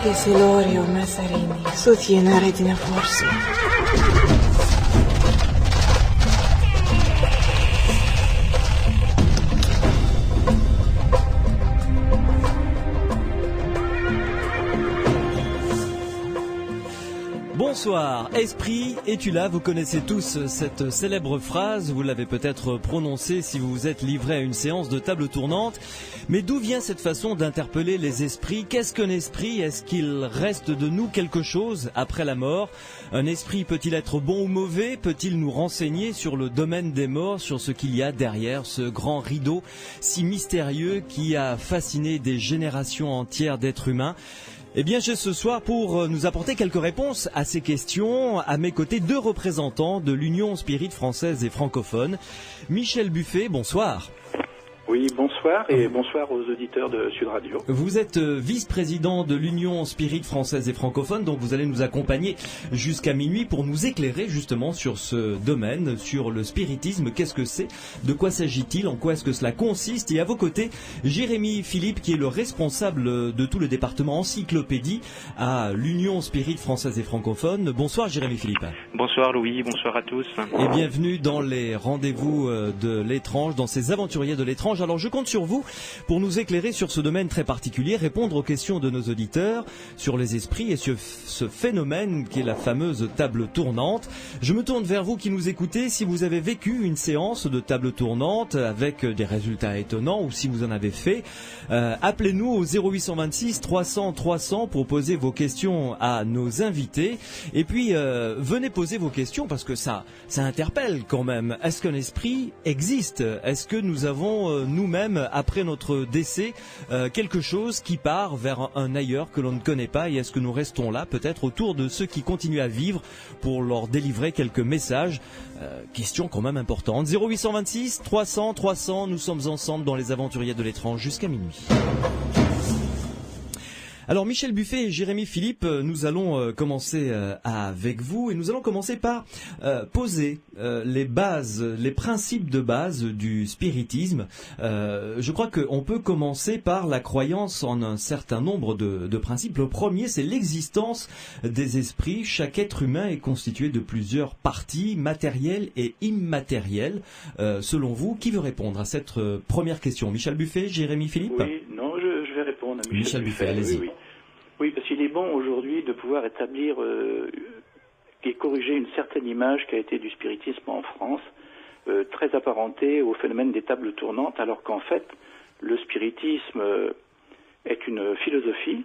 che Silorio Massarini, soutiene Retina Forse. Bonsoir, Esprit, es-tu là? Vous connaissez tous cette célèbre phrase, vous l'avez peut-être prononcée si vous vous êtes livré à une séance de table tournante. Mais d'où vient cette façon d'interpeller les esprits? Qu'est-ce qu'un esprit? Est-ce qu'il reste de nous quelque chose après la mort? Un esprit peut-il être bon ou mauvais? Peut-il nous renseigner sur le domaine des morts, sur ce qu'il y a derrière ce grand rideau si mystérieux qui a fasciné des générations entières d'êtres humains? Eh bien, j'ai ce soir pour nous apporter quelques réponses à ces questions. À mes côtés, deux représentants de l'Union Spirit française et francophone. Michel Buffet, bonsoir. Oui, bonsoir et bonsoir aux auditeurs de Sud Radio. Vous êtes vice-président de l'Union Spirit française et francophone, donc vous allez nous accompagner jusqu'à minuit pour nous éclairer justement sur ce domaine, sur le spiritisme. Qu'est-ce que c'est? De quoi s'agit-il? En quoi est-ce que cela consiste? Et à vos côtés, Jérémy Philippe, qui est le responsable de tout le département encyclopédie à l'Union Spirit française et francophone. Bonsoir Jérémy Philippe. Bonsoir Louis, bonsoir à tous. Et bienvenue dans les rendez-vous de l'étrange, dans ces aventuriers de l'étrange. Alors je compte sur vous pour nous éclairer sur ce domaine très particulier, répondre aux questions de nos auditeurs sur les esprits et sur ce phénomène qui est la fameuse table tournante. Je me tourne vers vous qui nous écoutez. Si vous avez vécu une séance de table tournante avec des résultats étonnants ou si vous en avez fait, appelez-nous au 0826 300 300 pour poser vos questions à nos invités. Et puis venez poser vos questions parce que ça interpelle quand même. Est-ce qu'un esprit existe? Est-ce que nous avons nous-mêmes, après notre décès, quelque chose qui part vers un ailleurs que l'on ne connaît pas, et est-ce que nous restons là, peut-être autour de ceux qui continuent à vivre, pour leur délivrer quelques messages? Question quand même importante. 0826 300 300, nous sommes ensemble dans les aventuriers de l'étrange jusqu'à minuit. Alors Michel Buffet et Jérémy Philippe, nous allons commencer avec vous et nous allons commencer par poser les bases, les principes de base du spiritisme. Je crois qu'on peut commencer par la croyance en un certain nombre de principes. Le premier, c'est l'existence des esprits. Chaque être humain est constitué de plusieurs parties matérielles et immatérielles. Selon vous, qui veut répondre à cette première question? Michel Buffet, Jérémy Philippe? Oui, non, je vais répondre à Michel Buffet, allez-y. Oui, parce qu'il est bon aujourd'hui de pouvoir établir et corriger une certaine image qui a été du spiritisme en France, très apparentée au phénomène des tables tournantes, alors qu'en fait, le spiritisme est une philosophie,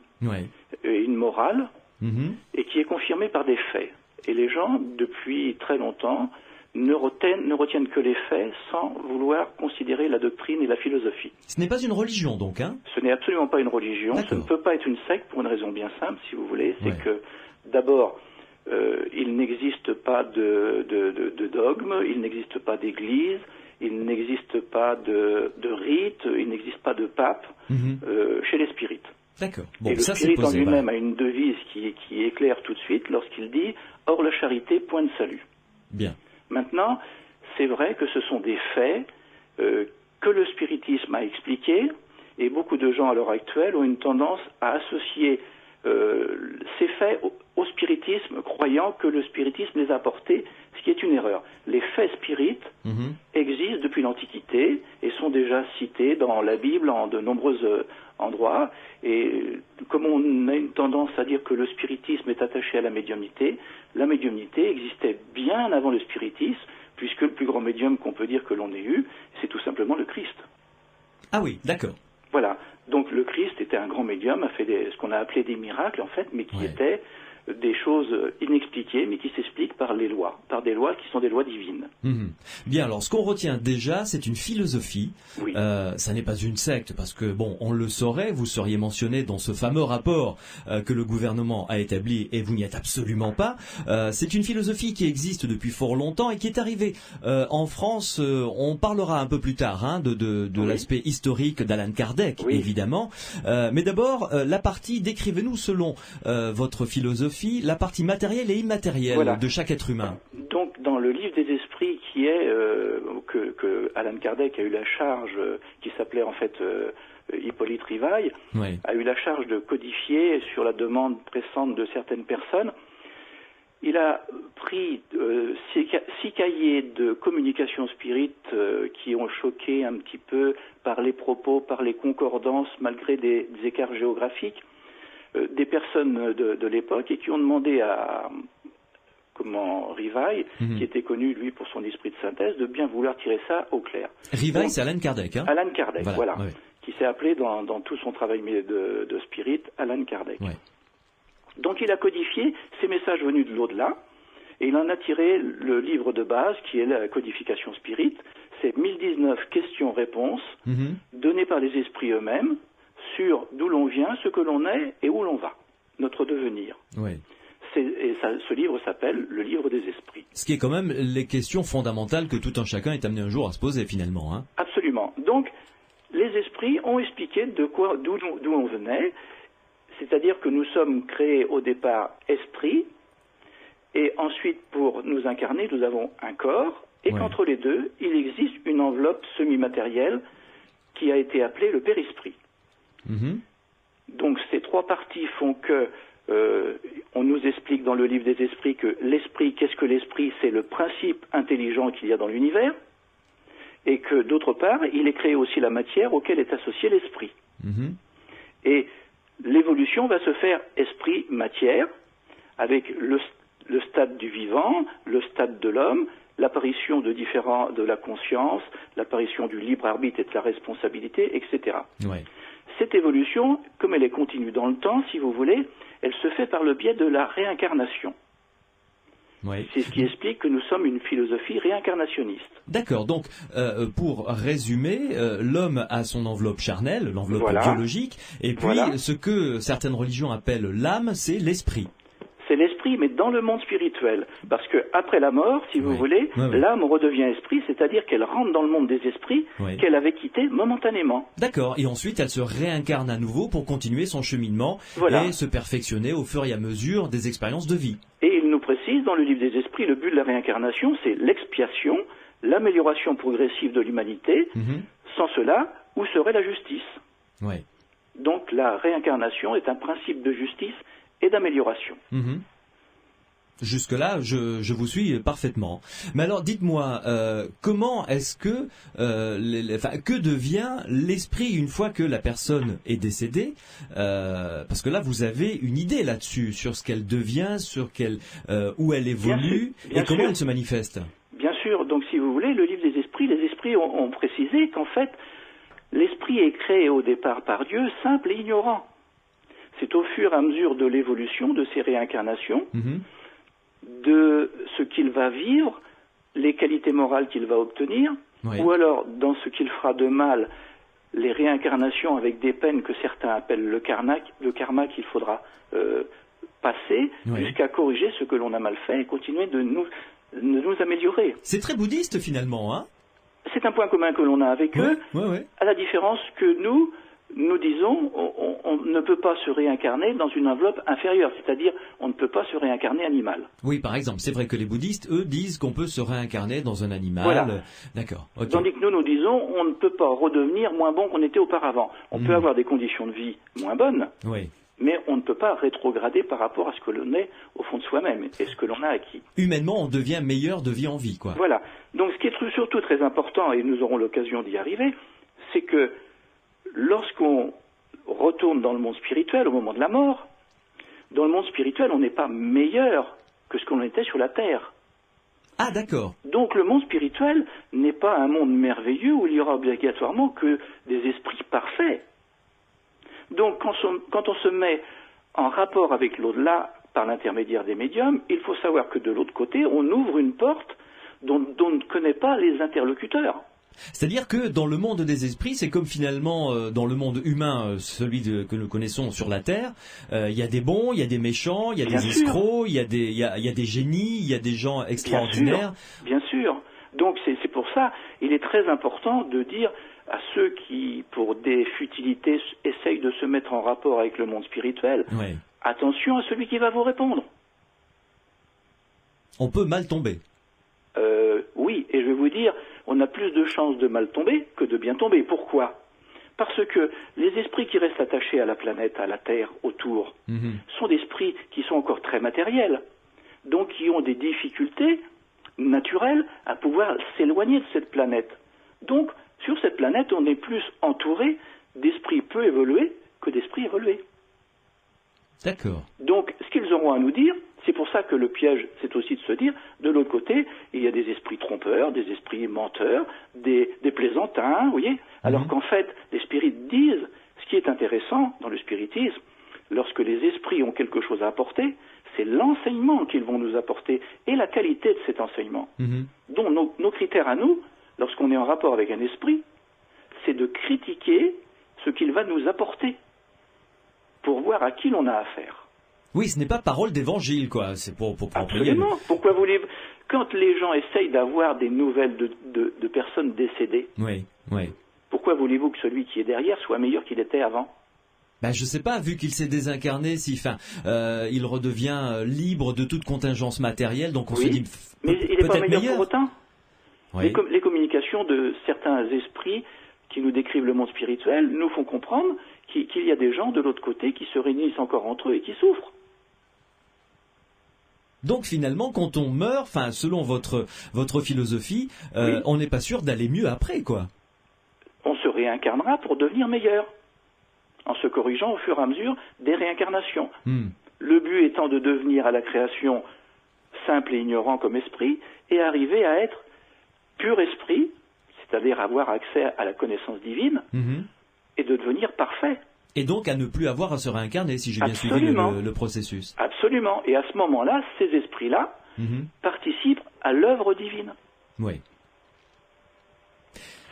et une morale, et qui est confirmée par des faits. Et les gens, depuis très longtemps, ne retiennent que les faits sans vouloir considérer la doctrine et la philosophie. Ce n'est pas une religion donc, hein? Ce n'est absolument pas une religion, ce ne peut pas être une secte pour une raison bien simple, si vous voulez, c'est que d'abord, il n'existe pas de dogme, il n'existe pas d'église, il n'existe pas de rite, il n'existe pas de pape chez les spirites. D'accord. Bon, et le spirit en lui-même a une devise qui éclaire tout de suite lorsqu'il dit « Hors la charité, point de salut ». Bien. Maintenant, c'est vrai que ce sont des faits que le spiritisme a expliqués, et beaucoup de gens à l'heure actuelle ont une tendance à associer ces faits au spiritisme, croyant que le spiritisme les a apportés, ce qui est une erreur. Les faits spirites existent depuis l'Antiquité et sont déjà cités dans la Bible en de nombreux endroits, et comme on a une tendance à dire que le spiritisme est attaché à la médiumnité existait bien avant le spiritisme, puisque le plus grand médium qu'on peut dire que l'on ait eu, c'est tout simplement le Christ. Ah oui, d'accord. Voilà, donc le Christ était un grand médium, a fait ce qu'on a appelé des miracles en fait, mais qui étaient des choses inexpliquées, mais qui s'expliquent par des lois qui sont des lois divines. Bien, alors ce qu'on retient déjà, c'est une philosophie. Oui. Ça n'est pas une secte, parce que bon, on le saurait, vous seriez mentionné dans ce fameux rapport que le gouvernement a établi, et vous n'y êtes absolument pas. C'est une philosophie qui existe depuis fort longtemps et qui est arrivée en France. On parlera un peu plus tard de l'aspect historique d'Alan Kardec, évidemment. Mais d'abord, la partie, décrivez-nous selon votre philosophie, la partie matérielle et immatérielle de chaque être humain. Donc, dans le livre des esprits esprit qui est que Alan Kardec a eu la charge, qui s'appelait en fait Hippolyte Rivail, Ouais. a eu la charge de codifier sur la demande pressante de certaines personnes. Il a pris 6 cahiers de communication spirite qui ont choqué un petit peu par les propos, par les concordances, malgré des écarts géographiques, des personnes de l'époque, et qui ont demandé à Rivail, qui était connu, lui, pour son esprit de synthèse, de bien vouloir tirer ça au clair. Rivail, c'est Alan Kardec. Hein. Alan Kardec, voilà. Ouais. Qui s'est appelé dans tout son travail de spirit Alan Kardec. Ouais. Donc il a codifié ces messages venus de l'au-delà, et il en a tiré le livre de base, qui est la codification spirit. C'est 1019 questions-réponses, données par les esprits eux-mêmes, sur d'où l'on vient, ce que l'on est et où l'on va, notre devenir. Ouais. Ce livre s'appelle le livre des esprits. Ce qui est quand même les questions fondamentales que tout un chacun est amené un jour à se poser finalement. Hein. Absolument. Donc, les esprits ont expliqué d'où on venait, c'est-à-dire que nous sommes créés au départ esprits, et ensuite pour nous incarner, nous avons un corps, et qu'entre les deux, il existe une enveloppe semi-matérielle qui a été appelée le périsprit. Donc ces 3 parties font que on nous explique dans le livre des esprits que l'esprit, qu'est-ce que l'esprit? C'est le principe intelligent qu'il y a dans l'univers, et que d'autre part, il est créé aussi la matière auquel est associé l'esprit. Et l'évolution va se faire esprit-matière, avec le stade du vivant, le stade de l'homme, l'apparition de la conscience, l'apparition du libre arbitre et de la responsabilité, etc. Ouais. Cette évolution, comme elle est continue dans le temps, si vous voulez, elle se fait par le biais de la réincarnation. Ouais. C'est ce qui explique que nous sommes une philosophie réincarnationniste. D'accord, donc pour résumer, l'homme a son enveloppe charnelle, l'enveloppe biologique, et puis ce que certaines religions appellent l'âme, c'est l'esprit. C'est l'esprit, mais dans le monde spirituel. Parce que après la mort, si vous voulez, l'âme redevient esprit, c'est-à-dire qu'elle rentre dans le monde des esprits qu'elle avait quitté momentanément. D'accord, et ensuite elle se réincarne à nouveau pour continuer son cheminement et se perfectionner au fur et à mesure des expériences de vie. Et il nous précise dans le livre des esprits, le but de la réincarnation, c'est l'expiation, l'amélioration progressive de l'humanité. Sans cela, où serait la justice? Donc la réincarnation est un principe de justice et d'amélioration. Jusque-là, je vous suis parfaitement. Mais alors, dites-moi, comment est-ce que que devient l'esprit une fois que la personne est décédée? Parce que là, vous avez une idée là-dessus, sur ce qu'elle devient, où elle évolue, et comment elle se manifeste. Bien sûr. Donc, si vous voulez, le livre des esprits, les esprits ont précisé qu'en fait, l'esprit est créé au départ par Dieu, simple et ignorant. C'est au fur et à mesure de l'évolution de ces réincarnations, de ce qu'il va vivre, les qualités morales qu'il va obtenir, ou alors dans ce qu'il fera de mal, les réincarnations avec des peines que certains appellent le karma qu'il faudra passer, jusqu'à corriger ce que l'on a mal fait et continuer de nous améliorer. C'est très bouddhiste finalement, hein? C'est un point commun que l'on a avec eux, à la différence que nous disons, on ne peut pas se réincarner dans une enveloppe inférieure, c'est-à-dire on ne peut pas se réincarner animal. Oui, par exemple, c'est vrai que les bouddhistes, eux, disent qu'on peut se réincarner dans un animal. Voilà. D'accord. Tandis que nous disons, on ne peut pas redevenir moins bon qu'on était auparavant. On peut avoir des conditions de vie moins bonnes, mais on ne peut pas rétrograder par rapport à ce que l'on est au fond de soi-même et ce que l'on a acquis. Humainement, on devient meilleur de vie en vie, quoi. Voilà. Donc ce qui est surtout très important, et nous aurons l'occasion d'y arriver, c'est que lorsqu'on retourne dans le monde spirituel au moment de la mort, dans le monde spirituel, on n'est pas meilleur que ce qu'on était sur la Terre. Ah, d'accord. Donc le monde spirituel n'est pas un monde merveilleux où il y aura obligatoirement que des esprits parfaits. Donc quand on se met en rapport avec l'au-delà par l'intermédiaire des médiums, il faut savoir que de l'autre côté, on ouvre une porte dont on ne connaît pas les interlocuteurs. C'est-à-dire que dans le monde des esprits, c'est comme finalement dans le monde humain, celui que nous connaissons sur la Terre, il y a des bons, il y a des méchants, il y a des escrocs, il y a des génies, il y a des gens extraordinaires. Bien sûr. Donc c'est pour ça, il est très important de dire à ceux qui, pour des futilités, essayent de se mettre en rapport avec le monde spirituel, attention à celui qui va vous répondre. On peut mal tomber. Oui, oui, et je vais vous dire, on a plus de chances de mal tomber que de bien tomber. Pourquoi ? Parce que les esprits qui restent attachés à la planète, à la Terre, autour, sont des esprits qui sont encore très matériels, donc qui ont des difficultés naturelles à pouvoir s'éloigner de cette planète. Donc, sur cette planète, on est plus entouré d'esprits peu évolués que d'esprits évolués. D'accord. Donc, ce qu'ils auront à nous dire, c'est pour ça que le piège, c'est aussi de se dire, de l'autre côté, il y a des esprits trompeurs, des esprits menteurs, des plaisantins, vous voyez. Alors qu'en fait, les spirites disent, ce qui est intéressant dans le spiritisme, lorsque les esprits ont quelque chose à apporter, c'est l'enseignement qu'ils vont nous apporter et la qualité de cet enseignement. Donc nos critères à nous, lorsqu'on est en rapport avec un esprit, c'est de critiquer ce qu'il va nous apporter pour voir à qui l'on a affaire. Oui, ce n'est pas parole d'évangile, quoi. C'est pour Absolument. Pourquoi voulez-vous... Quand les gens essayent d'avoir des nouvelles de personnes décédées, oui. Pourquoi voulez-vous que celui qui est derrière soit meilleur qu'il était avant ? Ben, je sais pas, vu qu'il s'est désincarné, il redevient libre de toute contingence matérielle, donc on se dit mais il n'est pas meilleur pour autant. Oui. Les communications de certains esprits qui nous décrivent le monde spirituel nous font comprendre qu'il y a des gens de l'autre côté qui se réunissent encore entre eux et qui souffrent. Donc finalement, quand on meurt, selon votre philosophie, on n'est pas sûr d'aller mieux après, quoi. On se réincarnera pour devenir meilleur, en se corrigeant au fur et à mesure des réincarnations. Le but étant de devenir à la création simple et ignorant comme esprit, et arriver à être pur esprit, c'est-à-dire avoir accès à la connaissance divine, et de devenir parfait. Et donc à ne plus avoir à se réincarner, si j'ai bien suivi le processus. Absolument. Et à ce moment-là, ces esprits-là participent à l'œuvre divine. Oui.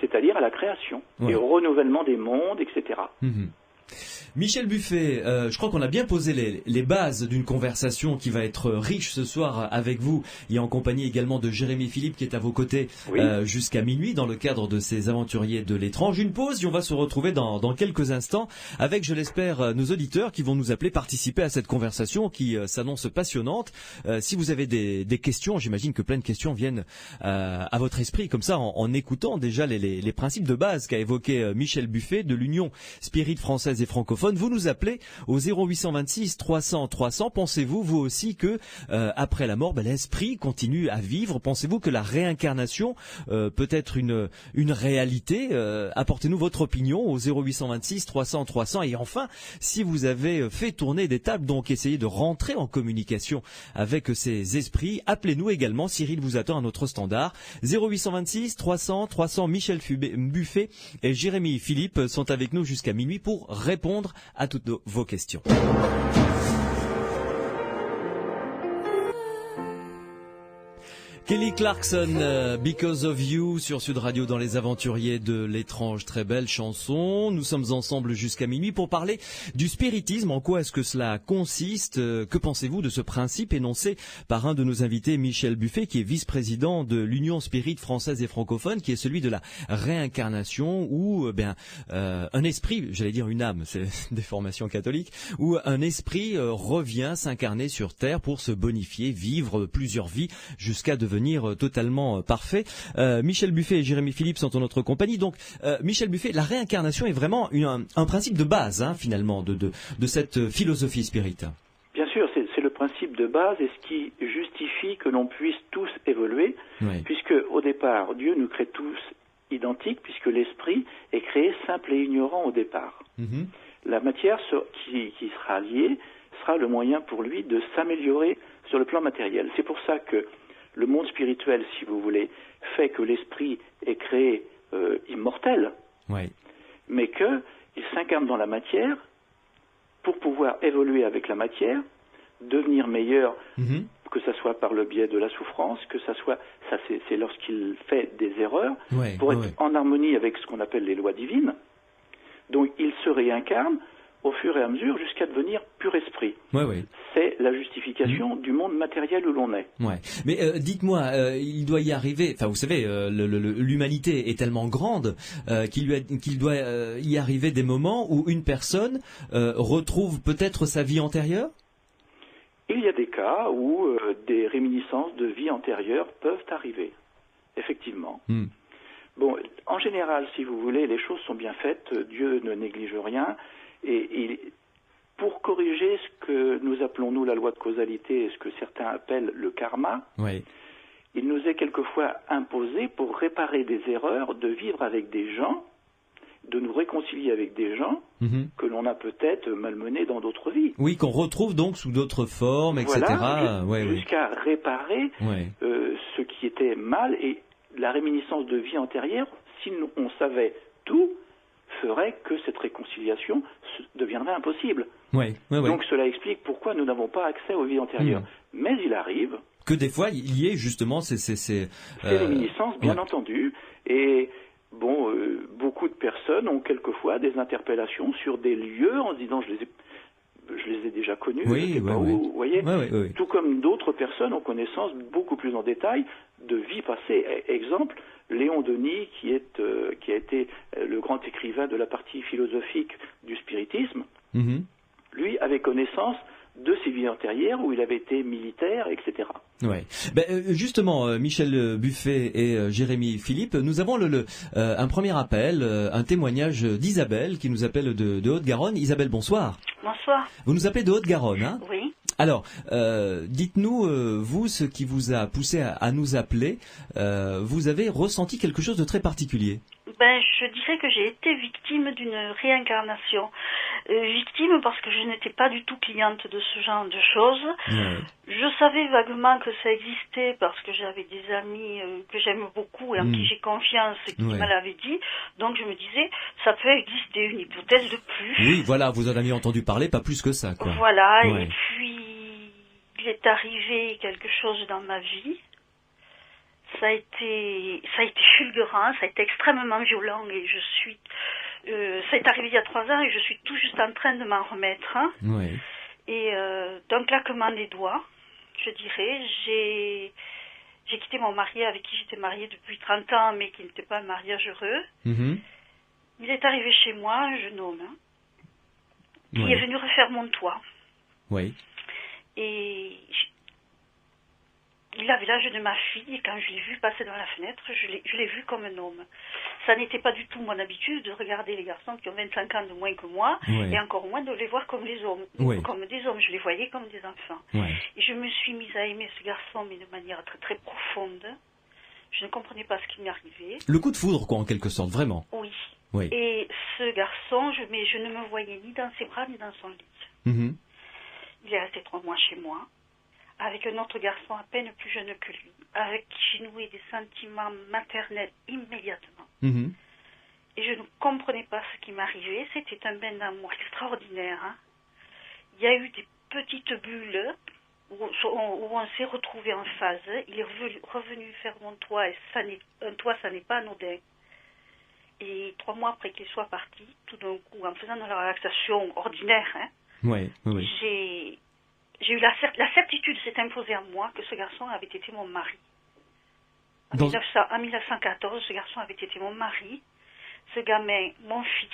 C'est-à-dire à la création, et au renouvellement des mondes, etc. Michel Buffet, je crois qu'on a bien posé les bases d'une conversation qui va être riche ce soir avec vous et en compagnie également de Jérémy Philippe qui est à vos côtés jusqu'à minuit dans le cadre de ces aventuriers de l'étrange. Une pause et on va se retrouver dans quelques instants avec, je l'espère, nos auditeurs qui vont nous appeler participer à cette conversation qui s'annonce passionnante. Si vous avez des questions, j'imagine que plein de questions viennent à votre esprit comme ça en écoutant déjà les principes de base qu'a évoqué Michel Buffet de l'Union Spirit française et francophone. Vous nous appelez au 0826 300 300. Pensez-vous, vous aussi, que après la mort, l'esprit continue à vivre? Pensez-vous que la réincarnation peut être une réalité? Apportez-nous votre opinion au 0826 300 300. Et enfin, si vous avez fait tourner des tables, donc essayez de rentrer en communication avec ces esprits, appelez-nous également. Cyril vous attend à notre standard. 0826 300 300. Michel Buffet et Jérémy Philippe sont avec nous jusqu'à minuit pour répondre à toutes vos questions. Kelly Clarkson, Because of You sur Sud Radio dans les aventuriers de l'étrange, très belle chanson. Nous sommes ensemble jusqu'à minuit pour parler du spiritisme. En quoi est-ce que cela consiste? Que pensez-vous de ce principe énoncé par un de nos invités, Michel Buffet, qui est vice-président de l'Union Spirit française et francophone, qui est celui de la réincarnation où un esprit, j'allais dire une âme, c'est des formations catholiques, où un esprit revient s'incarner sur Terre pour se bonifier, vivre plusieurs vies jusqu'à devenir totalement parfait. Michel Buffet et Jérémy Philippe sont en notre compagnie. Donc, Michel Buffet, la réincarnation est vraiment un principe de base, finalement, de cette philosophie spirit. Bien sûr, c'est le principe de base et ce qui justifie que l'on puisse tous évoluer, puisque au départ, Dieu nous crée tous identiques, puisque l'esprit est créé simple et ignorant au départ. La matière qui sera liée sera le moyen pour lui de s'améliorer sur le plan matériel. C'est pour ça que le monde spirituel, si vous voulez, fait que l'esprit est créé immortel, mais qu'il s'incarne dans la matière pour pouvoir évoluer avec la matière, devenir meilleur, que ça soit par le biais de la souffrance, que ça soit, c'est lorsqu'il fait des erreurs, pour être en harmonie avec ce qu'on appelle les lois divines. Donc il se réincarne au fur et à mesure jusqu'à devenir pur esprit. C'est la justification du monde matériel où l'on est. Mais dites-moi, il doit y arriver, vous savez, l'humanité est tellement grande qu'il doit y arriver des moments où une personne retrouve peut-être sa vie antérieure? Il y a des cas où des réminiscences de vie antérieure peuvent arriver. effectivement. Hmm. Bon, en général, si vous voulez, les choses sont bien faites, Dieu ne néglige rien, et pour corriger ce que nous appelons, nous, la loi de causalité, et ce que certains appellent le karma, Oui. il nous est quelquefois imposé, pour réparer des erreurs, de vivre avec des gens, de nous réconcilier avec des gens Mhm. que l'on a peut-être malmenés dans d'autres vies. Oui, qu'on retrouve donc sous d'autres formes, etc. Voilà, Ouais, oui. jusqu'à réparer Ouais. ce qui était mal, et la réminiscence de vie antérieure, si on savait tout, ferait que cette réconciliation deviendrait impossible. Ouais, ouais, ouais. Donc cela explique pourquoi nous n'avons pas accès aux vies antérieures. Mais il arrive, Que des fois, il y ait justement ces réminiscences, bien ouais. entendu, et bon, beaucoup de personnes ont quelquefois des interpellations sur des lieux en se disant je les ai déjà connus, Oui, je sais pas ouais, où, vous voyez. Ouais, ouais, ouais. Tout comme d'autres personnes ont connaissance beaucoup plus en détail de vies passées. Exemple, Léon Denis, qui a été le grand écrivain de la partie philosophique du spiritisme, Mhm. lui avait connaissance de ses vies antérieures où il avait été militaire, etc. Ouais. Justement, Michel Buffet et Jérémy Philippe, nous avons un premier appel, un témoignage d'Isabelle qui nous appelle de Haute-Garonne. Isabelle, bonsoir. Bonsoir. Vous nous appelez de Haute-Garonne, hein? Oui. Alors, dites-nous, vous, ce qui vous a poussé à nous appeler, vous avez ressenti quelque chose de très particulier. Je dirais que j'ai été victime d'une réincarnation. Victime parce que je n'étais pas du tout cliente de ce genre de choses. Ouais. Je savais vaguement que ça existait parce que j'avais des amis que j'aime beaucoup et en qui j'ai confiance et qui me l'avaient dit. Donc je me disais, ça peut exister, une hypothèse de plus. Oui, voilà, vous en avez entendu parler, pas plus que ça, quoi. Voilà, Ouais. et puis il est arrivé quelque chose dans ma vie. Ça a été fulgurant, ça a été extrêmement violent et ça est arrivé il y a 3 ans et je suis tout juste en train de m'en remettre. Hein. Ouais. Et d'un claquement des doigts, je dirais, j'ai quitté mon mari avec qui j'étais mariée depuis 30 ans mais qui n'était pas un mariage heureux. Mhm. Il est arrivé chez moi un jeune homme qui est venu refaire mon toit. Oui. Et il avait l'âge de ma fille et quand je l'ai vu passer dans la fenêtre, je l'ai vu comme un homme. Ça n'était pas du tout mon habitude de regarder les garçons qui ont 25 ans de moins que moi et encore moins de les voir comme des hommes. Comme des hommes, je les voyais comme des enfants. Ouais. Et je me suis mise à aimer ce garçon mais de manière très très profonde. Je ne comprenais pas ce qui m'arrivait. Le coup de foudre, quoi, en quelque sorte, vraiment. Oui. Oui. Et ce garçon, je ne me voyais ni dans ses bras ni dans son lit. Mhm. Il est resté 3 mois chez moi, avec un autre garçon à peine plus jeune que lui, avec qui j'ai noué des sentiments maternels immédiatement. Mhm. Et je ne comprenais pas ce qui m'arrivait. C'était un bain d'amour extraordinaire. Hein. Il y a eu des petites bulles où on s'est retrouvés en phase. Il est revenu faire mon toit, et un toit, ça n'est pas anodin. Et 3 mois après qu'il soit parti, tout d'un coup, en faisant de la relaxation ordinaire, hein, oui. j'ai eu la certitude s'est imposée à moi que ce garçon avait été mon mari. En 1914, ce garçon avait été mon mari, ce gamin, mon fils,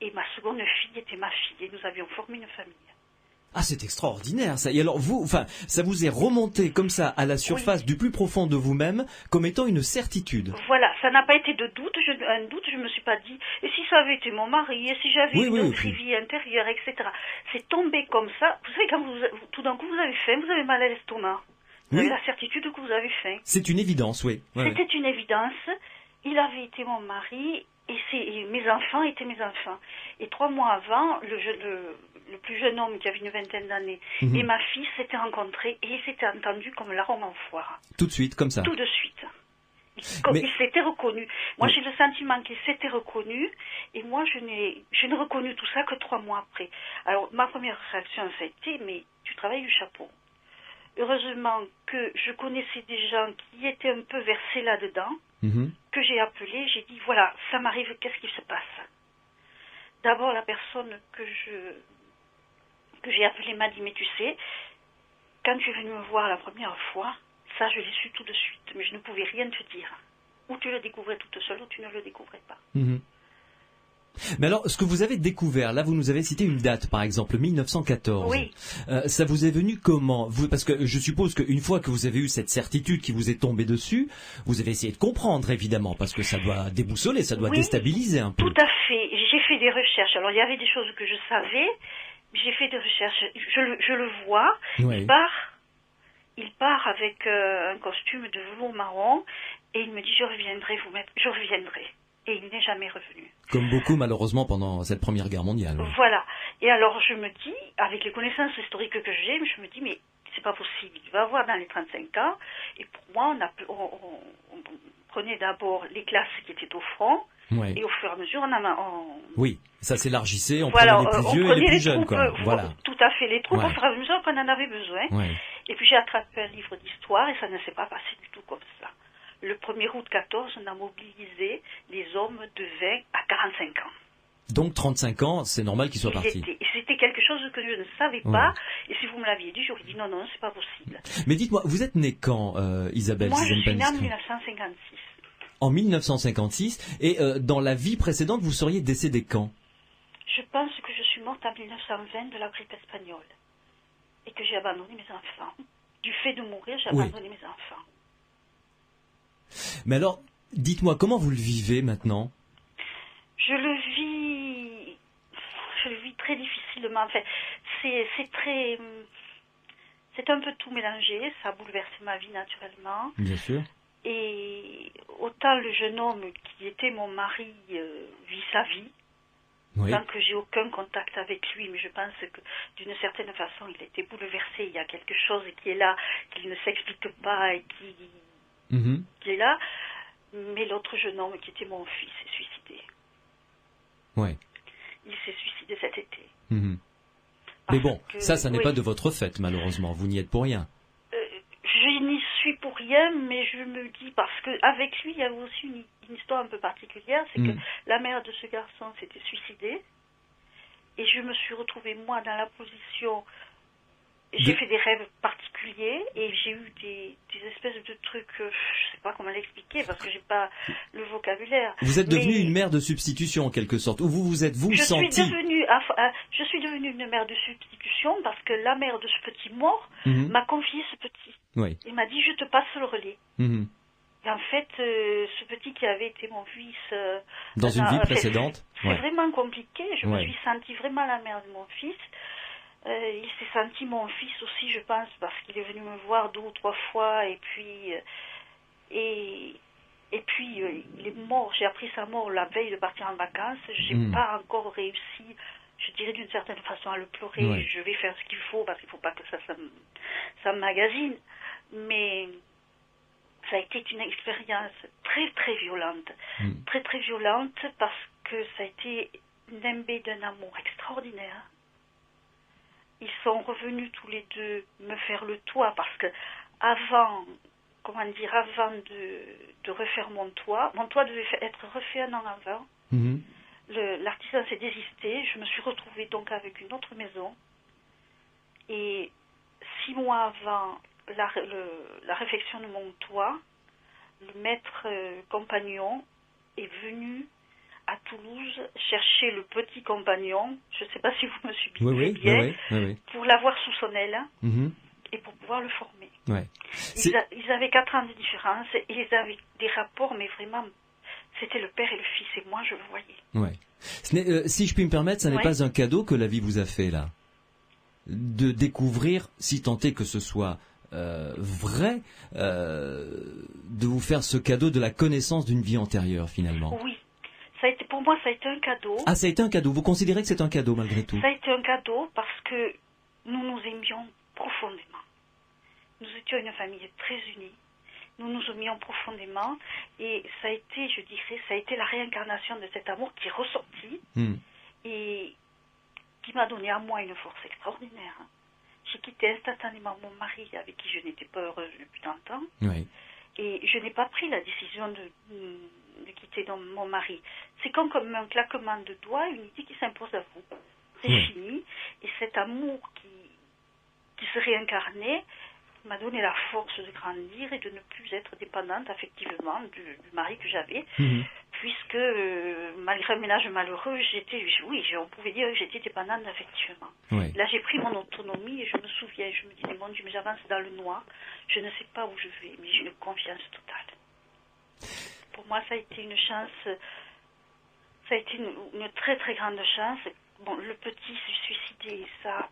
et ma seconde fille était ma fille, et nous avions formé une famille. Ah, c'est extraordinaire, ça. Et alors, ça vous est remonté comme ça à la surface du plus profond de vous-même, comme étant une certitude. Voilà, ça n'a pas été de doute, je me suis pas dit, et si ça avait été mon mari, et si j'avais une autre vie intérieure, etc. C'est tombé comme ça. Vous savez, quand tout d'un coup vous avez faim, vous avez mal à l'estomac. Vous avez la certitude que vous avez faim. C'est une évidence, oui. C'était une évidence. Il avait été mon mari, et mes enfants étaient mes enfants. Et 3 mois avant, le plus jeune homme qui avait une 20aine d'années et ma fille s'étaient rencontrés et ils s'étaient entendus comme larron en foire. Tout de suite, comme ça. Tout de suite. Ils s'étaient reconnus. Moi, j'ai le sentiment qu'ils s'étaient reconnus et moi, je n'ai reconnu tout ça que 3 mois après. Alors, ma première réaction, ça a été, mais tu travailles du chapeau. Heureusement que je connaissais des gens qui étaient un peu versés là-dedans, que j'ai appelé, j'ai dit, voilà, ça m'arrive, qu'est-ce qui se passe? D'abord, la personne que j'ai appelée m'a dit, mais tu sais, quand tu es venu me voir la première fois, ça je l'ai su tout de suite, mais je ne pouvais rien te dire. Ou tu le découvrais toute seule, ou tu ne le découvrais pas. Mais alors, ce que vous avez découvert, là, vous nous avez cité une date, par exemple, 1914. Oui. Ça vous est venu comment? Parce que je suppose qu'une fois que vous avez eu cette certitude qui vous est tombée dessus, vous avez essayé de comprendre, évidemment, parce que ça doit déboussoler, ça doit déstabiliser un peu. Tout à fait. J'ai fait des recherches. Alors, il y avait des choses que je savais. J'ai fait des recherches. Je le vois. Oui. Il part avec un costume de velours marron et il me dit je reviendrai. Et il n'est jamais revenu. Comme beaucoup, malheureusement, pendant cette Première Guerre mondiale. Oui. Voilà. Et alors, je me dis, avec les connaissances historiques que j'ai, je me dis, mais c'est pas possible. Il va avoir dans les 35 ans. Et pour moi, on prenait d'abord les classes qui étaient au front. Ouais. Et au fur et à mesure, Oui, ça s'élargissait, on voilà, prenait les plus vieux et les plus jeunes, quoi. Voilà. Tout à fait, les troupes au fur et à mesure qu'on en avait besoin. Ouais. Et puis j'ai attrapé un livre d'histoire et ça ne s'est pas passé du tout comme ça. Le 1er août 14, on a mobilisé les hommes de 20 à 45 ans. Donc 35 ans, c'est normal qu'ils soient partis. C'était quelque chose que je ne savais pas. Et si vous me l'aviez dit, j'aurais dit non, c'est pas possible. Mais dites-moi, vous êtes née quand, Isabelle? Moi, je suis née en 1956. En 1956. Et dans la vie précédente, vous seriez décédée quand? Je pense que je suis morte en 1920 de la grippe espagnole. Et que j'ai abandonné mes enfants. Du fait de mourir, j'ai abandonné mes enfants. Mais alors, dites-moi, comment vous le vivez maintenant? Je le vis très difficilement. Enfin, c'est un peu tout mélangé. Ça a bouleversé ma vie naturellement. Bien sûr. Et autant le jeune homme qui était mon mari vit sa vie. Oui. Tant que j'ai aucun contact avec lui, mais je pense que d'une certaine façon, il a été bouleversé. Il y a quelque chose qui est là, qui ne s'explique pas et qui est là. Mais l'autre jeune homme qui était mon fils s'est suicidé. Oui. Il s'est suicidé cet été. Mais bon, ça n'est pas de votre fait, malheureusement. Vous n'y êtes pour rien. Je n'y suis pour rien, mais je me dis, parce qu'avec lui, il y avait aussi une histoire un peu particulière, c'est que la mère de ce garçon s'était suicidée, et je me suis retrouvée, moi, dans la position... J'ai fait des rêves particuliers, et j'ai eu des espèces de trucs, je sais pas comment l'expliquer, parce que j'ai pas le vocabulaire. Vous êtes devenue une mère de substitution, en quelque sorte, ou vous senti... Je suis devenue une mère de substitution, parce que la mère de ce petit mort m'a confié ce petit. Oui. Il m'a dit, je te passe le relais. Et en fait, ce petit qui avait été mon fils... dans une vie précédente. C'est vraiment compliqué. Je me suis sentie vraiment la mère de mon fils. Il s'est senti mon fils aussi, je pense, parce qu'il est venu me voir 2 ou 3 fois. Et puis, il est mort. J'ai appris sa mort la veille de partir en vacances. J'ai pas encore réussi, je dirais d'une certaine façon, à le pleurer. Ouais. Je vais faire ce qu'il faut, parce qu'il faut pas que ça me magazine. Mais... ça a été une expérience très très violente, très très violente parce que ça a été nimbé d'un amour extraordinaire. Ils sont revenus tous les deux me faire le toit parce que avant de refaire mon toit devait être refait un an avant. L'artisan s'est désisté, je me suis retrouvée donc avec une autre maison et 6 mois avant la réfection de mon toit, le maître compagnon est venu à Toulouse chercher le petit compagnon, je ne sais pas si vous me suivez bien, pour l'avoir sous son aile et pour pouvoir le former. Ouais. Ils avaient 4 ans de différence et ils avaient des rapports, mais vraiment, c'était le père et le fils et moi je le voyais. Ouais. Si je puis me permettre, ça n'est pas un cadeau que la vie vous a fait là, de découvrir, si tant est que ce soit vrai, de vous faire ce cadeau de la connaissance d'une vie antérieure finalement. Oui, pour moi ça a été un cadeau. Ah, ça a été un cadeau. Vous considérez que c'est un cadeau malgré tout? Ça a été un cadeau parce que nous nous aimions profondément. Nous étions une famille très unie. Nous nous aimions profondément et ça a été, je dirais, ça a été la réincarnation de cet amour qui est ressorti et qui m'a donné à moi une force extraordinaire. J'ai quitté instantanément mon mari avec qui je n'étais pas heureuse depuis longtemps. Oui. Et je n'ai pas pris la décision de quitter mon mari. C'est comme un claquement de doigts, une idée qui s'impose à vous. C'est fini. Et cet amour qui se réincarnait m'a donné la force de grandir et de ne plus être dépendante affectivement du mari que j'avais. puisque malgré un ménage malheureux, on pouvait dire que j'étais dépendante effectivement. Ouais. Là, j'ai pris mon autonomie et je me souviens, je me dis, mon Dieu, mais j'avance dans le noir, je ne sais pas où je vais, mais j'ai une confiance totale. Pour moi, ça a été une chance, ça a été une très très grande chance. Bon, le petit s'est suicidé, ça,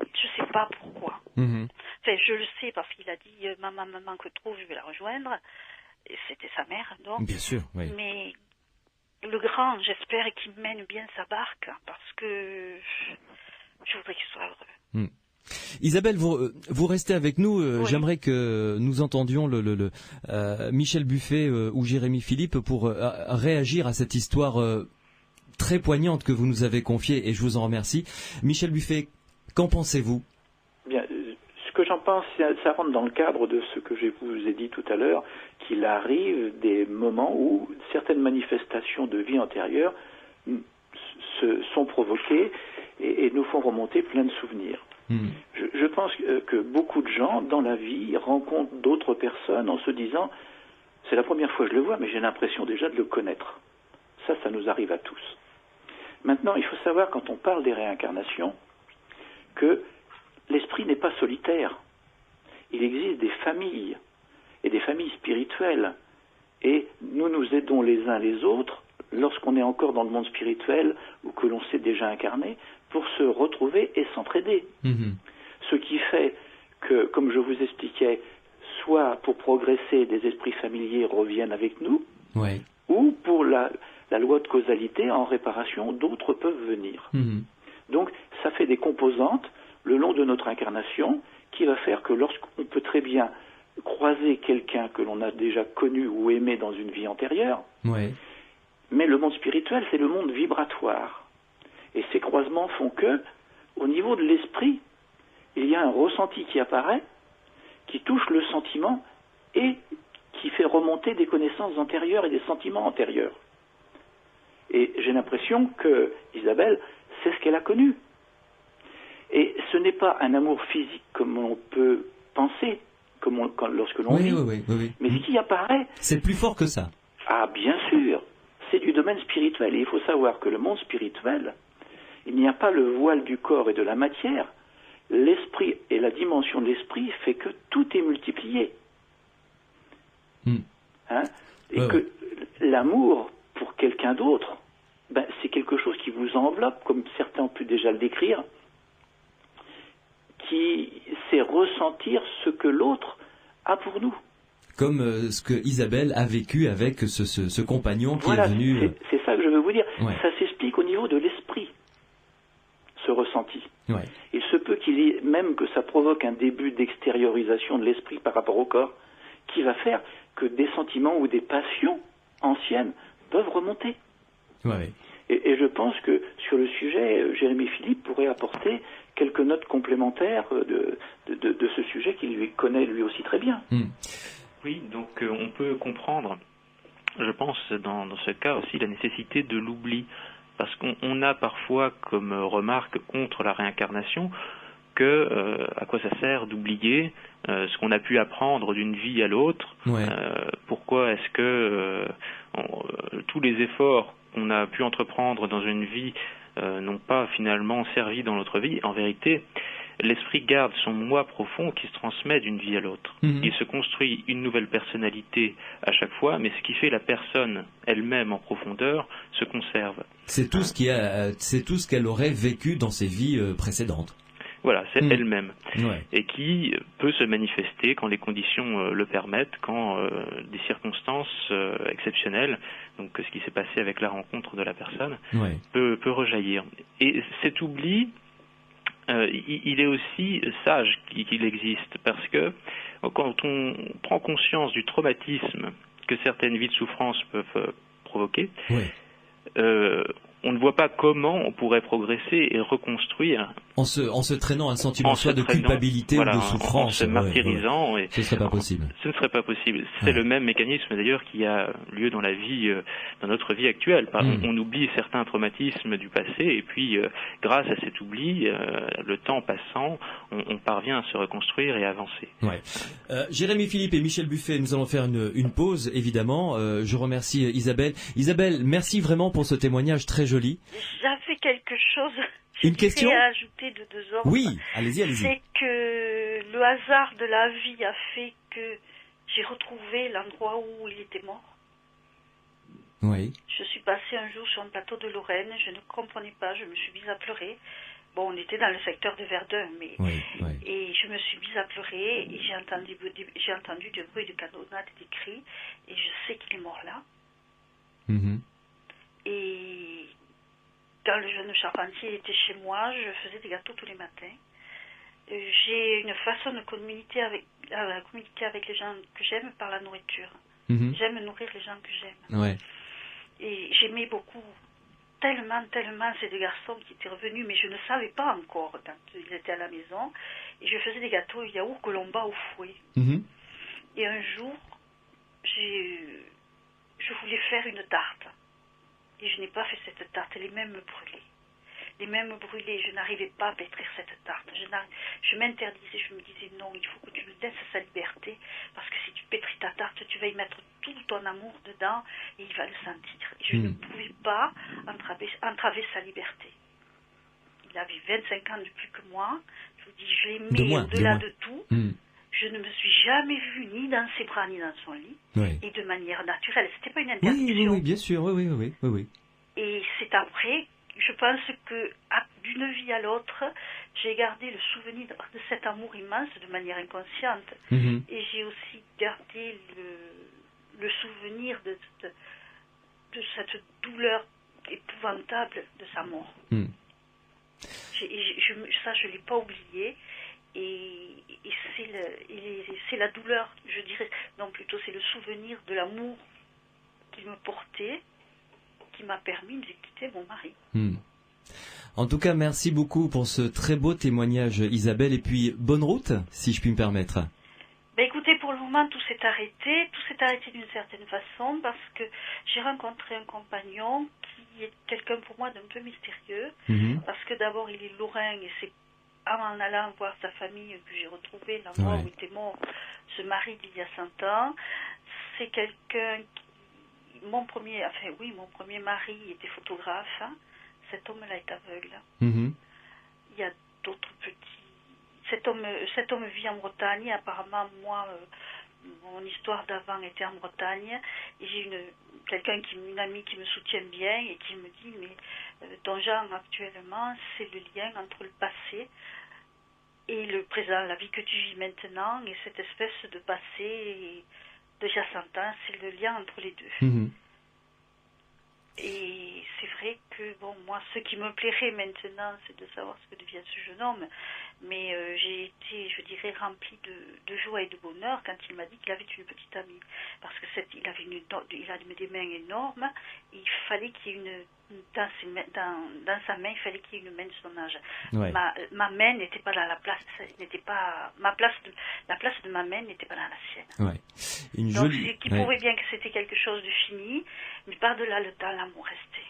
je sais pas pourquoi. Enfin, je le sais parce qu'il a dit, maman me manque trop, je vais la rejoindre. Et c'était sa mère, donc. Bien sûr, oui. Mais le grand, j'espère qu'il mène bien sa barque, parce que je voudrais qu'il soit heureux. Isabelle, vous restez avec nous. Oui. J'aimerais que nous entendions Michel Buffet ou Jérémy Philippe pour réagir à cette histoire très poignante que vous nous avez confiée, et je vous en remercie. Michel Buffet, qu'en pensez-vous? Bien, ce que j'en pense, ça rentre dans le cadre de ce que je vous ai dit tout à l'heure, qu'il arrive des moments où certaines manifestations de vie antérieure sont provoquées et nous font remonter plein de souvenirs. Je pense que beaucoup de gens dans la vie rencontrent d'autres personnes en se disant c'est la première fois que je le vois, mais j'ai l'impression déjà de le connaître. Ça nous arrive à tous. Maintenant, il faut savoir, quand on parle des réincarnations, que l'esprit n'est pas solitaire. Il existe des familles, et des familles spirituelles. Et nous nous aidons les uns les autres, lorsqu'on est encore dans le monde spirituel, ou que l'on s'est déjà incarné, pour se retrouver et s'entraider. Ce qui fait que, comme je vous expliquais, soit pour progresser, des esprits familiers reviennent avec nous, ouais. ou pour la loi de causalité, en réparation, d'autres peuvent venir. Donc, ça fait des composantes le long de notre incarnation qui va faire que lorsqu'on peut très bien croiser quelqu'un que l'on a déjà connu ou aimé dans une vie antérieure, ouais. Mais le monde spirituel, c'est le monde vibratoire. Et ces croisements font que, au niveau de l'esprit, il y a un ressenti qui apparaît, qui touche le sentiment et qui fait remonter des connaissances antérieures et des sentiments antérieurs. Et j'ai l'impression que Isabelle, c'est ce qu'elle a connu. Et ce n'est pas un amour physique comme on peut penser, lorsque l'on vit. Oui. Mais ce qui apparaît... C'est plus fort que ça. Ah, bien sûr. C'est du domaine spirituel. Et il faut savoir que le monde spirituel, il n'y a pas le voile du corps et de la matière. L'esprit et la dimension de l'esprit fait que tout est multiplié. Et que l'amour pour quelqu'un d'autre, c'est quelque chose qui vous enveloppe, comme certains ont pu déjà le décrire, qui sait ressentir ce que l'autre a pour nous. Comme ce que Isabelle a vécu avec ce compagnon qui est venu... C'est ça que je veux vous dire. Ouais. Ça s'explique au niveau de l'esprit, ce ressenti. Ouais. Il se peut qu'il y ait même que ça provoque un début d'extériorisation de l'esprit par rapport au corps, qui va faire que des sentiments ou des passions anciennes peuvent remonter. Ouais. Et je pense que sur le sujet, Jérémy Philippe pourrait apporter quelques notes complémentaires de ce sujet qu'il lui connaît lui aussi très bien. Oui, donc on peut comprendre, je pense, dans ce cas aussi, la nécessité de l'oubli. Parce qu'on a parfois comme remarque contre la réincarnation que à quoi ça sert d'oublier ce qu'on a pu apprendre d'une vie à l'autre. Ouais. Pourquoi est-ce que tous les efforts qu'on a pu entreprendre dans une vie n'ont pas finalement servi dans notre vie? En vérité, l'esprit garde son moi profond qui se transmet d'une vie à l'autre. Il se construit une nouvelle personnalité à chaque fois, mais ce qui fait la personne elle-même en profondeur se conserve. C'est tout ce qu'elle aurait vécu dans ses vies précédentes. Voilà, c'est elle-même. Ouais. Et qui peut se manifester quand les conditions le permettent, quand des circonstances exceptionnelles, donc ce qui s'est passé avec la rencontre de la personne, peut rejaillir. Et cet oubli, il est aussi sage qu'il existe, parce que quand on prend conscience du traumatisme que certaines vies de souffrance peuvent provoquer, on ne voit pas comment on pourrait progresser et reconstruire En se traînant un sentiment soit de culpabilité ou de souffrance. En se martyrisant. Ouais. Ce serait pas possible. Ce ne serait pas possible. C'est le même mécanisme d'ailleurs qui a lieu dans la vie, dans notre vie actuelle. On oublie certains traumatismes du passé et puis grâce à cet oubli, le temps passant, on parvient à se reconstruire et à avancer. Ouais. Jérémy Philippe et Michel Buffet, nous allons faire une pause évidemment. Je remercie Isabelle. Isabelle, merci vraiment pour ce témoignage très joli. J'avais quelque chose. Une question à ajouter de 2 ordres. Oui, allez-y. C'est que le hasard de la vie a fait que j'ai retrouvé l'endroit où il était mort. Oui. Je suis passée un jour sur un plateau de Lorraine, je ne comprenais pas, je me suis mise à pleurer. Bon, on était dans le secteur de Verdun, mais et je me suis mise à pleurer et j'ai entendu du bruit de canonnade et des cris et je sais qu'il est mort là. Et quand le jeune charpentier était chez moi, je faisais des gâteaux tous les matins. J'ai une façon de communiquer avec les gens que j'aime par la nourriture. J'aime nourrir les gens que j'aime. Ouais. Et j'aimais beaucoup, tellement ces 2 garçons qui étaient revenus, mais je ne savais pas encore quand ils étaient à la maison. Et je faisais des gâteaux yaourt colomba au fouet. Et un jour, je voulais faire une tarte. Et je n'ai pas fait cette tarte, les mêmes me brûlaient. Les mêmes me brûlaient, je n'arrivais pas à pétrir cette tarte. Je m'interdisais, je me disais non, il faut que tu lui laisses sa liberté, parce que si tu pétris ta tarte, tu vas y mettre tout ton amour dedans, et il va le sentir. Et je ne pouvais pas entraver sa liberté. Il avait 25 ans de plus que moi, je vous dis, je l'aimais au-delà de tout. Je ne me suis jamais vue ni dans ses bras ni dans son lit, et de manière naturelle. C'était pas une interdiction. Oui, bien sûr, oui. Et c'est après, je pense que d'une vie à l'autre, j'ai gardé le souvenir de cet amour immense de manière inconsciente, et j'ai aussi gardé le souvenir de cette douleur épouvantable de sa mort. Ça, je l'ai pas oublié. Et c'est la douleur, je dirais, non plutôt c'est le souvenir de l'amour qu'il me portait qui m'a permis de quitter mon mari. En tout cas, merci beaucoup pour ce très beau témoignage, Isabelle, et puis bonne route, si je puis me permettre. Écoutez, pour le moment, tout s'est arrêté d'une certaine façon, parce que j'ai rencontré un compagnon qui est quelqu'un pour moi d'un peu mystérieux, parce que d'abord il est lorrain, et c'est en allant voir sa famille que j'ai retrouvé l'endroit où était mort ce mari d'il y a 100 ans. C'est quelqu'un qui... Mon premier mari était photographe. Hein. Cet homme-là est aveugle. Il y a d'autres petits... Cet homme vit en Bretagne. Apparemment, moi, mon histoire d'avant était en Bretagne. Et j'ai une amie qui me soutient bien et qui me dit, mais ton genre actuellement, c'est le lien entre le passé et le présent, la vie que tu vis maintenant, et cette espèce de passé déjà 100 ans, c'est le lien entre les deux. Et c'est vrai que, moi, ce qui me plairait maintenant, c'est de savoir ce que devient ce jeune homme. Mais j'ai été, je dirais, remplie de joie et de bonheur quand il m'a dit qu'il avait une petite amie. Parce que il avait des mains énormes, et il fallait qu'il y ait dans sa main, il fallait qu'il y ait une main de son âge. Ma main n'était pas dans la place, la place de ma main n'était pas dans la sienne. Donc, ce qui prouvait bien que c'était quelque chose de fini, mais par-delà le temps, l'amour restait.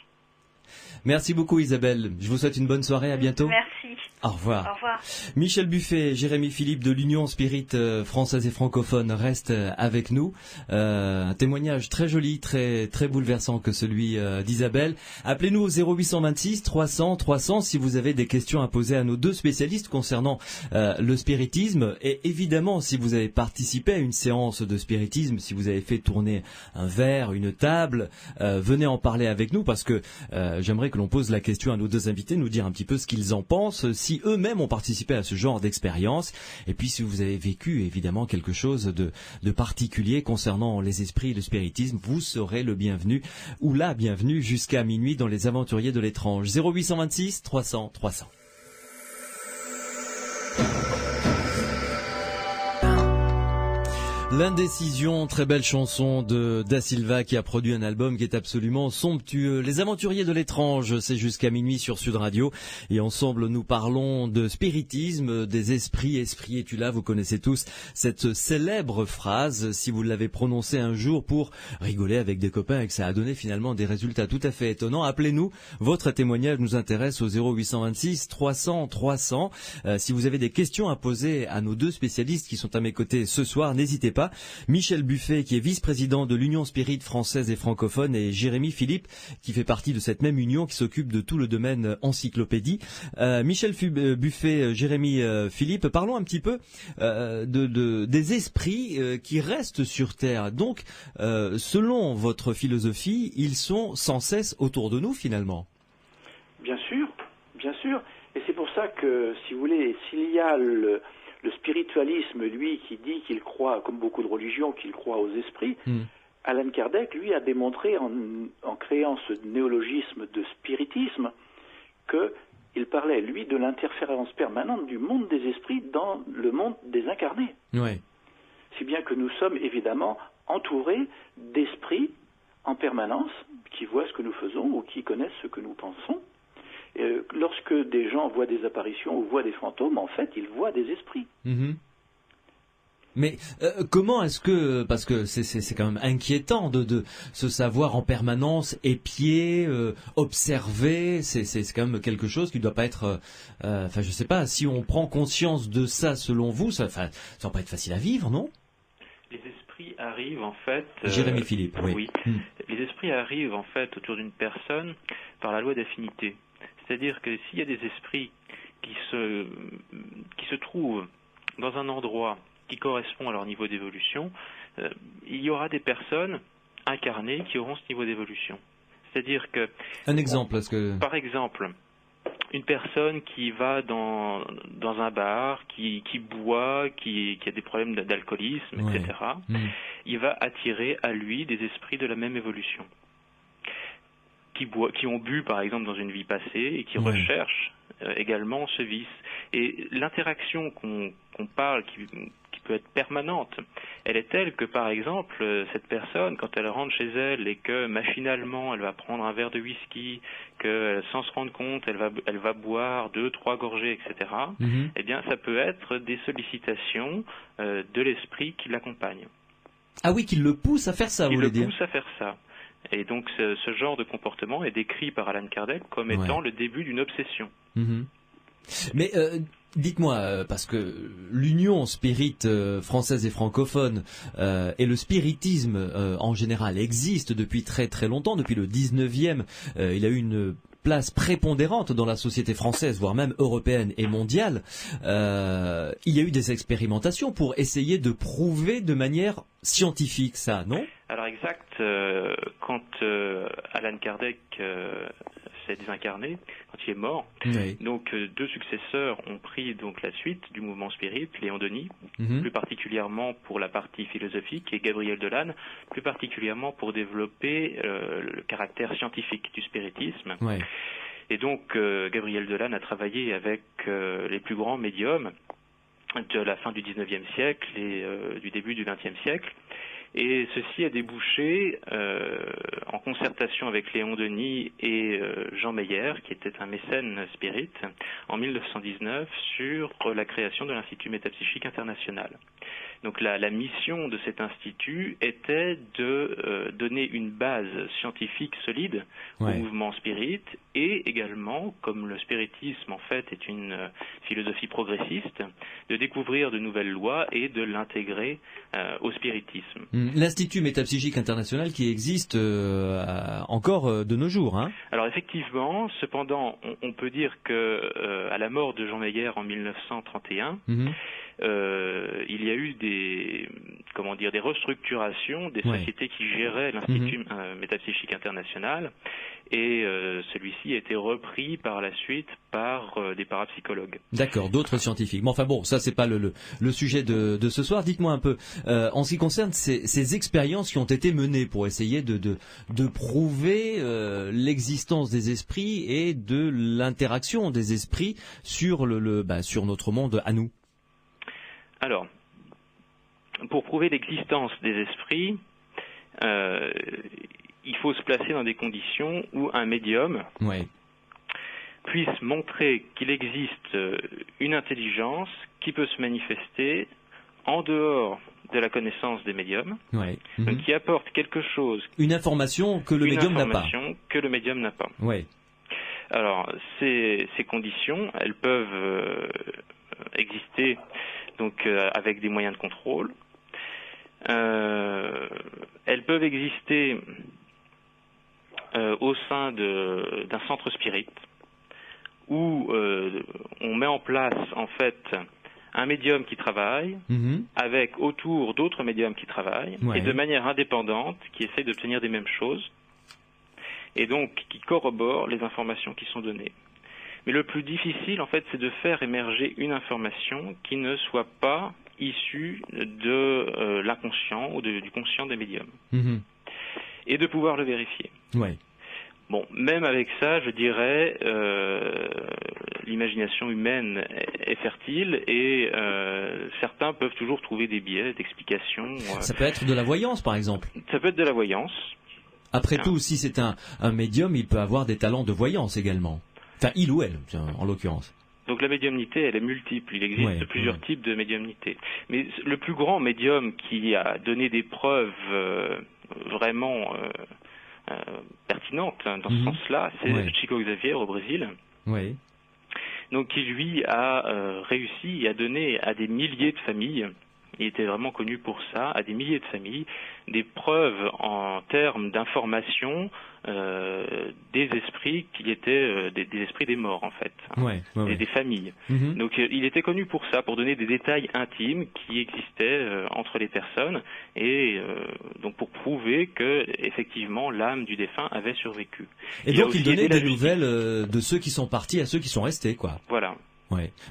Merci beaucoup Isabelle, je vous souhaite une bonne soirée, à bientôt. Merci. Au revoir. Au revoir. Michel Buffet, Jérémy Philippe de l'Union Spirit française et francophone restent avec nous. Un témoignage très joli, très très bouleversant que celui d'Isabelle. Appelez-nous au 0826 300 300 si vous avez des questions à poser à nos 2 spécialistes concernant le spiritisme. Et évidemment, si vous avez participé à une séance de spiritisme, si vous avez fait tourner un verre, une table, venez en parler avec nous, parce que j'aimerais que l'on pose la question à nos 2 invités, nous dire un petit peu ce qu'ils en pensent, si eux-mêmes ont participé à ce genre d'expérience, et puis si vous avez vécu évidemment quelque chose de particulier concernant les esprits et le spiritisme, vous serez le bienvenu ou la bienvenue jusqu'à minuit dans les Aventuriers de l'étrange. 0826 300 300. L'Indécision, très belle chanson de Da Silva qui a produit un album qui est absolument somptueux. Les Aventuriers de l'étrange, c'est jusqu'à minuit sur Sud Radio. Et ensemble, nous parlons de spiritisme, des esprits. Esprit es-tu là? Vous connaissez tous cette célèbre phrase. Si vous l'avez prononcée un jour pour rigoler avec des copains et que ça a donné finalement des résultats tout à fait étonnants, appelez-nous. Votre témoignage nous intéresse au 0826 300 300. Si vous avez des questions à poser à nos deux spécialistes qui sont à mes côtés ce soir, n'hésitez pas. Michel Buffet, qui est vice-président de l'Union Spirit française et francophone, et Jérémy Philippe, qui fait partie de cette même union, qui s'occupe de tout le domaine encyclopédie. Michel Buffet, Jérémy Philippe, parlons un petit peu des esprits qui restent sur Terre. Donc, selon votre philosophie, ils sont sans cesse autour de nous, finalement. Bien sûr, bien sûr. Et c'est pour ça que, si vous voulez, s'il y a le spiritualisme, lui, qui dit qu'il croit, comme beaucoup de religions, qu'il croit aux esprits, Allan Kardec, lui, a démontré, en créant ce néologisme de spiritisme, qu'il parlait, lui, de l'interférence permanente du monde des esprits dans le monde des incarnés. Ouais. Si bien que nous sommes, évidemment, entourés d'esprits en permanence, qui voient ce que nous faisons ou qui connaissent ce que nous pensons. Lorsque des gens voient des apparitions ou voient des fantômes, en fait, ils voient des esprits. Mmh. Mais comment est-ce que, parce que c'est quand même inquiétant de se savoir en permanence épier, observer, c'est quand même quelque chose qui ne doit pas être, enfin je sais pas, si on prend conscience de ça selon vous, ça va pas être facile à vivre, non? Les esprits arrivent en fait... Jérémy Philippe, oui. Oui. Les esprits arrivent en fait autour d'une personne par la loi d'affinité. C'est-à-dire que s'il y a des esprits qui se trouvent dans un endroit qui correspond à leur niveau d'évolution, il y aura des personnes incarnées qui auront ce niveau d'évolution. C'est-à-dire que... Un exemple, parce que... Par exemple, une personne qui va dans un bar, qui boit, qui a des problèmes d'alcoolisme, ouais. etc., il va attirer à lui des esprits de la même évolution. Qui ont bu, par exemple, dans une vie passée et qui recherchent également ce vice. Et l'interaction qu'on parle, qui peut être permanente, elle est telle que, par exemple, cette personne, quand elle rentre chez elle et que, machinalement, elle va prendre un verre de whisky, que, sans se rendre compte, elle va boire 2-3 gorgées, etc., eh bien, ça peut être des sollicitations de l'esprit qui l'accompagne. Ah oui, qui le pousse à faire ça, vous voulez dire? Qui le pousse à faire ça. Et donc ce genre de comportement est décrit par Allan Kardec comme étant le début d'une obsession. Mais dites-moi, parce que l'Union Spirit française et francophone et le spiritisme en général existe depuis très très longtemps, depuis le 19e, il a eu une place prépondérante dans la société française, voire même européenne et mondiale. Il y a eu des expérimentations pour essayer de prouver de manière scientifique ça, non? Alors exact, quand Allan Kardec s'est désincarné, quand il est mort, donc deux successeurs ont pris donc la suite du mouvement spirit, Léon Denis, plus particulièrement pour la partie philosophique, et Gabriel Delanne, plus particulièrement pour développer le caractère scientifique du spiritisme. Et donc Gabriel Delanne a travaillé avec les plus grands médiums de la fin du 19e siècle et du début du 20e siècle. Et ceci a débouché, en concertation avec Léon Denis et Jean Meyer, qui était un mécène spirit, en 1919, sur la création de l'Institut Métapsychique International. Donc la mission de cet institut était de donner une base scientifique solide au mouvement spirit et également, comme le spiritisme en fait est une philosophie progressiste, de découvrir de nouvelles lois et de l'intégrer au spiritisme. L'Institut Métapsychique International qui existe encore de nos jours, hein? Alors effectivement, cependant, on peut dire que à la mort de Jean Meyer en 1931, il y a eu des restructurations des sociétés qui géraient l'Institut Métapsychique International et celui-ci a été repris par la suite par des parapsychologues. D'accord, d'autres scientifiques. Mais enfin bon, ça c'est pas le sujet de ce soir. Dites-moi un peu, en ce qui concerne ces expériences qui ont été menées pour essayer de prouver l'existence des esprits et de l'interaction des esprits sur sur notre monde à nous. Alors, pour prouver l'existence des esprits, il faut se placer dans des conditions où un médium puisse montrer qu'il existe une intelligence qui peut se manifester en dehors de la connaissance des médiums, donc qui apporte quelque chose. Une information que le médium n'a pas. Que le médium n'a pas. Alors, ces conditions, elles peuvent exister donc avec des moyens de contrôle. Elles peuvent exister au sein d'un centre spirit où on met en place en fait un médium qui travaille avec autour d'autres médiums qui travaillent et de manière indépendante qui essaient d'obtenir des mêmes choses et donc qui corroborent les informations qui sont données. Mais le plus difficile en fait c'est de faire émerger une information qui ne soit pas issue de l'inconscient ou du conscient des médiums et de pouvoir le vérifier. Bon, même avec ça, je dirais, l'imagination humaine est fertile et certains peuvent toujours trouver des biais d'explication. Ça peut être de la voyance, par exemple. Ça peut être de la voyance. Après tout, si c'est un médium, il peut avoir des talents de voyance également. Enfin, il ou elle, en l'occurrence. Donc la médiumnité, elle est multiple. Il existe plusieurs types de médiumnité. Mais le plus grand médium qui a donné des preuves vraiment pertinente dans ce sens-là, c'est Chico Xavier au Brésil. Donc qui lui a réussi à donner à des milliers de familles, il était vraiment connu pour ça, à des milliers de familles, des preuves en termes d'information des esprits qui étaient des esprits des morts en fait, des familles. Donc il était connu pour ça, pour donner des détails intimes qui existaient entre les personnes et donc pour prouver que effectivement l'âme du défunt avait survécu. Et donc il donnait des nouvelles de ceux qui sont partis à ceux qui sont restés, quoi. Voilà.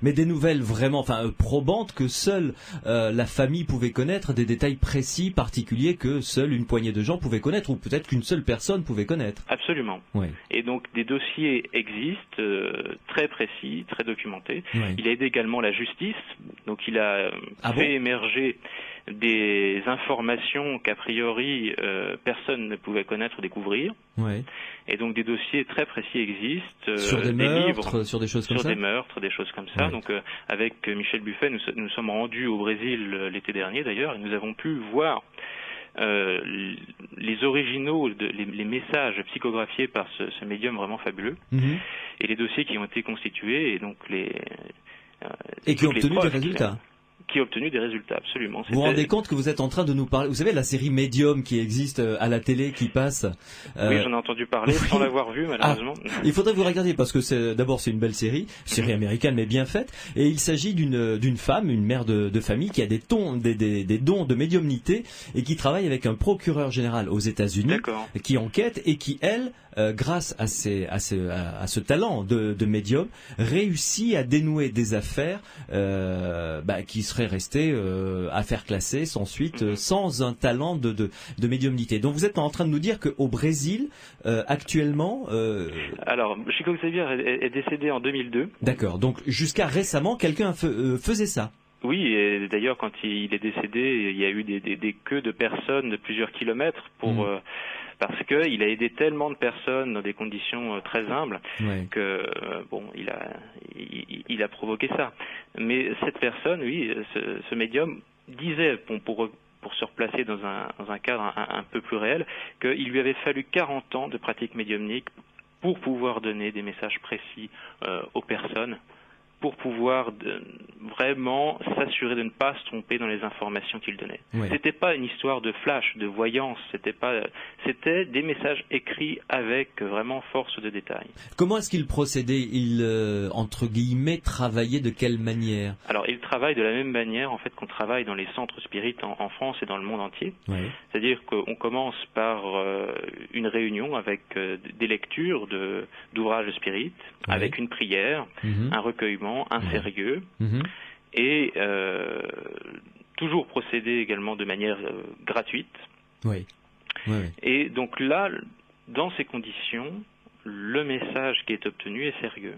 Mais des nouvelles vraiment, probantes que seule la famille pouvait connaître, des détails précis, particuliers que seule une poignée de gens pouvaient connaître, ou peut-être qu'une seule personne pouvait connaître. Absolument. Et donc des dossiers existent, très précis, très documentés. Il a aidé également la justice, donc il a fait émerger des informations qu'a priori personne ne pouvait connaître ou découvrir. Et donc des dossiers très précis existent. Sur des meurtres, livres, sur des choses comme ça. Sur des meurtres, des choses comme ça. Donc avec Michel Buffet, nous sommes rendus au Brésil l'été dernier d'ailleurs, et nous avons pu voir les originaux, les messages psychographiés par ce médium vraiment fabuleux, et les dossiers qui ont été constitués, et donc et qui ont obtenu des résultats. Qui a obtenu des résultats, absolument. Vous vous rendez compte que vous êtes en train de nous parler... Vous savez, la série Medium qui existe à la télé, qui passe... Oui, j'en ai entendu parler, sans l'avoir vu, malheureusement. Il faudrait que vous regardiez, parce que d'abord, c'est une belle série américaine, mais bien faite, et il s'agit d'une femme, une mère de famille, qui a des dons de médiumnité, et qui travaille avec un procureur général aux États-Unis, qui enquête, et qui, elle, grâce à ce talent de médium, réussit à dénouer des affaires qui seraient restées affaires classées sans suite, sans un talent de médiumnité. Donc vous êtes en train de nous dire qu'au Brésil, actuellement... Alors, Chico Xavier est décédé en 2002. D'accord, donc jusqu'à récemment, quelqu'un faisait ça. Oui, et d'ailleurs, quand il est décédé, il y a eu des queues de personnes de plusieurs kilomètres pour... parce qu'il a aidé tellement de personnes dans des conditions très humbles que il a provoqué ça. Mais cette personne, oui, ce médium disait, pour se replacer dans un cadre un peu plus réel, qu'il lui avait fallu 40 ans de pratique médiumnique pour pouvoir donner des messages précis aux personnes, pour pouvoir vraiment s'assurer de ne pas se tromper dans les informations qu'il donnait. C'était pas une histoire de flash, de voyance, c'était des messages écrits avec vraiment force de détail. Comment est-ce qu'il procédait? Il, entre guillemets, travaillait de quelle manière? Alors, il travaille de la même manière, en fait, qu'on travaille dans les centres spirites en France et dans le monde entier. C'est-à-dire qu'on commence par une réunion avec des lectures d'ouvrages spirites, avec une prière, un recueillement, un sérieux, et toujours procéder également de manière gratuite. Et donc là, dans ces conditions, le message qui est obtenu est sérieux.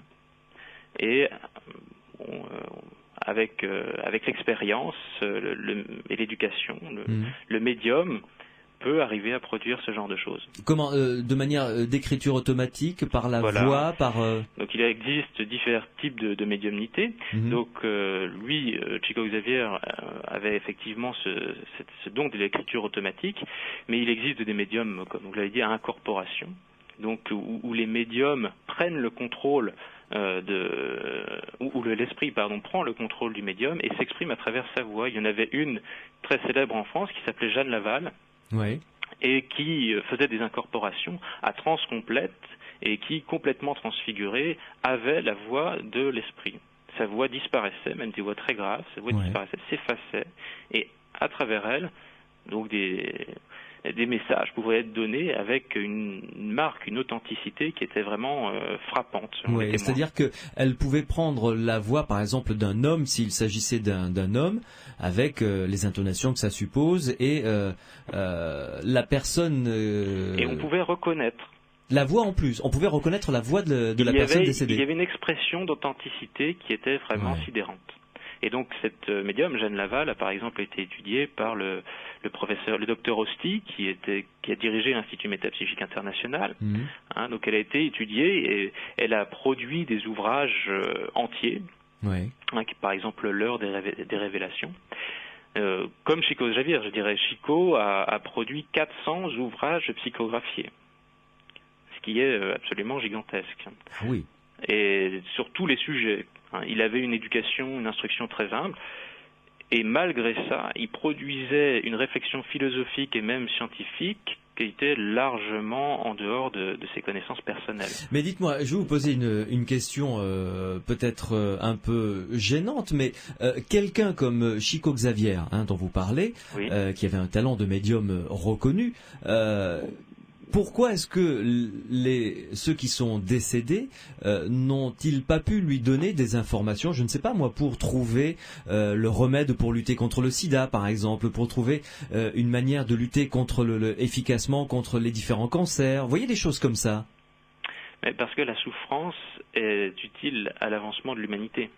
Et avec l'expérience et l'éducation, le médium peut arriver à produire ce genre de choses. Comment, de manière d'écriture automatique, par la voix, par... Donc il existe divers types de médiumnité. Donc lui, Chico Xavier avait effectivement ce don de l'écriture automatique, mais il existe des médiums, comme vous l'avez dit, à incorporation, donc où les médiums prennent le contrôle où l'esprit prend le contrôle du médium et s'exprime à travers sa voix. Il y en avait une très célèbre en France qui s'appelait Jeanne Laval. Oui. Et qui faisait des incorporations à trans complète et qui, complètement transfigurée, avait la voix de l'esprit. Sa voix disparaissait, même des voix très graves, sa voix disparaissait, s'effaçait, et à travers elle, donc des messages pouvaient être donnés avec une marque, une authenticité qui était vraiment frappante. Oui, c'est-à-dire qu'elle pouvait prendre la voix, par exemple, d'un homme, s'il s'agissait d'un homme, avec les intonations que ça suppose, et la personne... Et on pouvait reconnaître. La voix en plus, on pouvait reconnaître la voie de la personne décédée. Il y avait une expression d'authenticité qui était vraiment sidérante. Et donc cette médium, Jeanne Laval, a par exemple été étudiée par le docteur Osti, qui a dirigé l'Institut Métapsychique International. Donc elle a été étudiée et elle a produit des ouvrages entiers, par exemple l'heure des révélations. Comme Chico Xavier, je dirais, Chico a produit 400 ouvrages psychographiés, ce qui est absolument gigantesque. Ah oui. Et sur tous les sujets. Il avait une éducation, une instruction très humble, et malgré ça, il produisait une réflexion philosophique et même scientifique qui était largement en dehors de ses connaissances personnelles. Mais dites-moi, je vais vous poser une question peut-être un peu gênante, mais quelqu'un comme Chico Xavier, dont vous parlez, qui avait un talent de médium reconnu, pourquoi est-ce que ceux qui sont décédés n'ont-ils pas pu lui donner des informations, je ne sais pas moi, pour trouver le remède pour lutter contre le sida, par exemple, pour trouver une manière de lutter efficacement contre les différents cancers, vous voyez des choses comme ça? Mais parce que la souffrance est utile à l'avancement de l'humanité.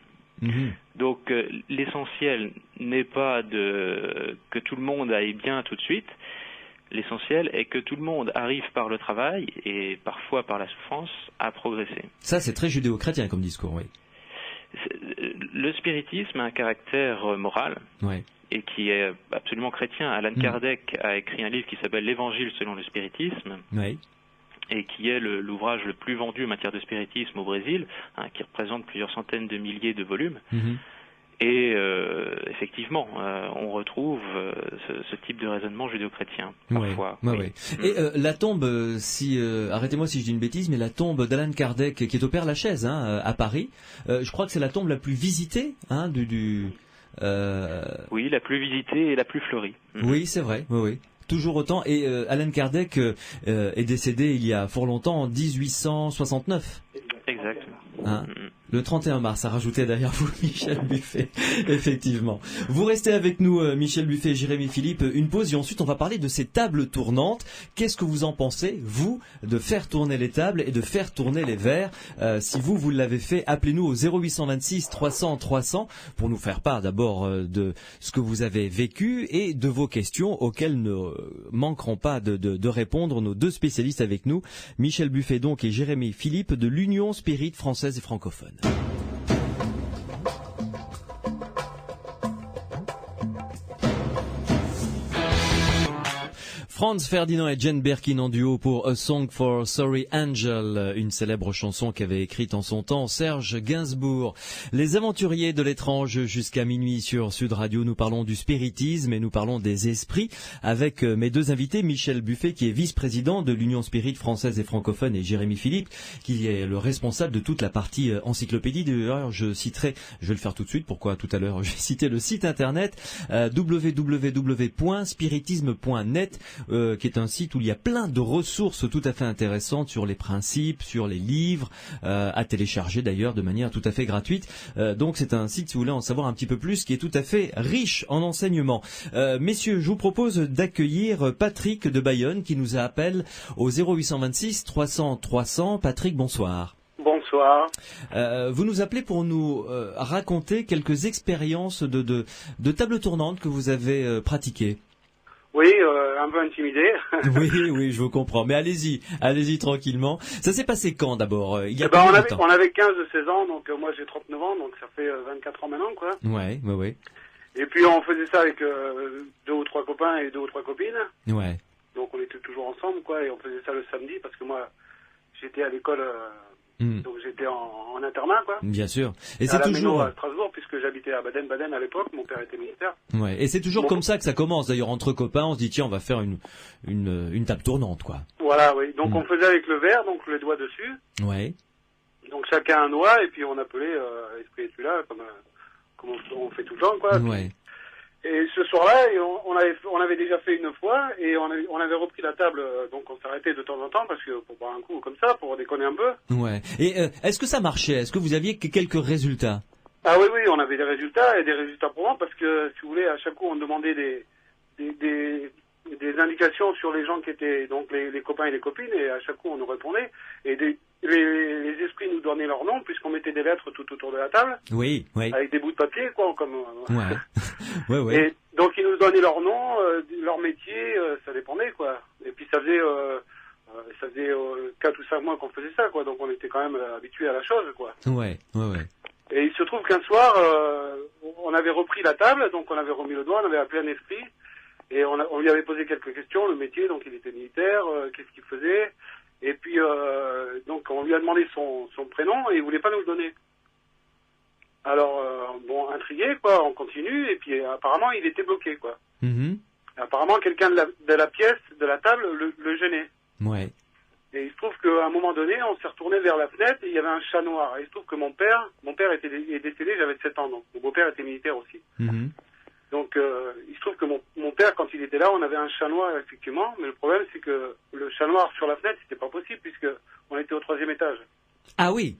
Donc l'essentiel n'est pas que tout le monde aille bien tout de suite. L'essentiel est que tout le monde arrive par le travail et parfois par la souffrance à progresser. Ça, c'est très judéo-chrétien comme discours, oui. Le spiritisme a un caractère moral et qui est absolument chrétien. Allan Kardec a écrit un livre qui s'appelle L'Évangile selon le spiritisme et qui est l'ouvrage le plus vendu en matière de spiritisme au Brésil, qui représente plusieurs centaines de milliers de volumes. Et effectivement, on retrouve ce type de raisonnement judéo-chrétien, parfois. Et la tombe, arrêtez-moi si je dis une bêtise, mais la tombe d'Allan Kardec, qui est au Père-Lachaise, à Paris, je crois que c'est la tombe la plus visitée Oui, la plus visitée et la plus fleurie. Oui, c'est vrai, oui. Toujours autant. Et Allan Kardec est décédé il y a fort longtemps, en 1869. Exact. Le 31 mars, à rajouter derrière vous, Michel Buffet, effectivement. Vous restez avec nous, Michel Buffet et Jérémy Philippe, une pause et ensuite on va parler de ces tables tournantes. Qu'est-ce que vous en pensez, vous, de faire tourner les tables et de faire tourner les verres? Si vous l'avez fait, appelez-nous au 0826 300 300 pour nous faire part d'abord de ce que vous avez vécu et de vos questions auxquelles ne manqueront pas de répondre nos deux spécialistes avec nous, Michel Buffet donc et Jérémy Philippe de l'Union Spirit française et francophone. Franz Ferdinand et Jane Birkin en duo pour A Song for Sorry Angel, une célèbre chanson qu'avait écrite en son temps Serge Gainsbourg. Les aventuriers de l'étrange jusqu'à minuit sur Sud Radio, nous parlons du spiritisme et nous parlons des esprits avec mes deux invités, Michel Buffet qui est vice-président de l'Union Spirit française et francophone et Jérémy Philippe qui est le responsable de toute la partie encyclopédie. D'ailleurs, je vais le faire tout de suite, pourquoi tout à l'heure, je vais citer le site internet www.spiritisme.net qui est un site où il y a plein de ressources tout à fait intéressantes sur les principes, sur les livres, à télécharger d'ailleurs de manière tout à fait gratuite. Donc c'est un site, si vous voulez en savoir un petit peu plus, qui est tout à fait riche en enseignements. Messieurs, je vous propose d'accueillir Patrick de Bayonne qui nous appelle au 0826 300 300. Patrick, bonsoir. Bonsoir. bonsoir. Vous nous appelez pour nous raconter quelques expériences de table tournante que vous avez pratiquées. Oui, un peu intimidé. Oui, je vous comprends. Mais allez-y tranquillement. Ça s'est passé quand d'abord? Il y a on avait 15 de 16 ans, donc moi j'ai 39 ans, donc ça fait 24 ans maintenant, quoi. Ouais. Et puis on faisait ça avec 2 ou 3 copains et 2 ou 3 copines. Ouais. Donc on était toujours ensemble, quoi, et on faisait ça le samedi, parce que moi j'étais à l'école, donc j'étais en internat, quoi. Bien sûr. Et c'est toujours à Strasbourg, puisque j'habitais à Baden-Baden à l'époque, mon père était militaire. Ouais. Et c'est toujours comme ça que ça commence, d'ailleurs, entre copains, on se dit tiens, on va faire une table tournante, quoi. Voilà, oui. Donc on faisait avec le verre, donc les doigts dessus. Ouais. Donc chacun un doigt, et puis on appelait Esprit es-tu là, comme on fait tout le temps, quoi. Ouais. Et ce soir-là, on avait déjà fait une fois, et on avait repris la table, donc on s'arrêtait de temps en temps, parce que pour boire un coup comme ça, pour déconner un peu. Ouais. Et est-ce que ça marchait? Est-ce que vous aviez quelques résultats? Ah oui, on avait des résultats, et des résultats probants, parce que, si vous voulez, à chaque coup, on demandait des indications sur les gens qui étaient, donc les copains et les copines, et à chaque coup, on nous répondait, et les esprits nous donnaient leur nom, puisqu'on mettait des lettres tout autour de la table. Oui. Avec des bouts de papier, quoi, comme... Ouais. Et donc, ils nous donnaient leur nom, leur métier, ça dépendait, quoi. Et puis, ça faisait 4 ou 5 mois qu'on faisait ça, quoi. Donc, on était quand même habitués à la chose, quoi. Ouais. Et il se trouve qu'un soir, on avait repris la table, donc on avait remis le doigt, on avait appelé un esprit, et on lui avait posé quelques questions, le métier, donc il était militaire, qu'est-ce qu'il faisait, et puis donc on lui a demandé son prénom, et il voulait pas nous le donner. Alors, intrigué, quoi, on continue, et puis apparemment il était bloqué, quoi. Apparemment quelqu'un de la pièce, de la table, le gênait. Ouais. Et il se trouve qu'à un moment donné, on s'est retourné vers la fenêtre et il y avait un chat noir. Et il se trouve que mon père est décédé, j'avais 7 ans, donc mon beau-père était militaire aussi. Donc il se trouve que mon père, quand il était là, on avait un chat noir, effectivement, mais le problème c'est que le chat noir sur la fenêtre, c'était pas possible puisque on était au 3e étage. Ah oui.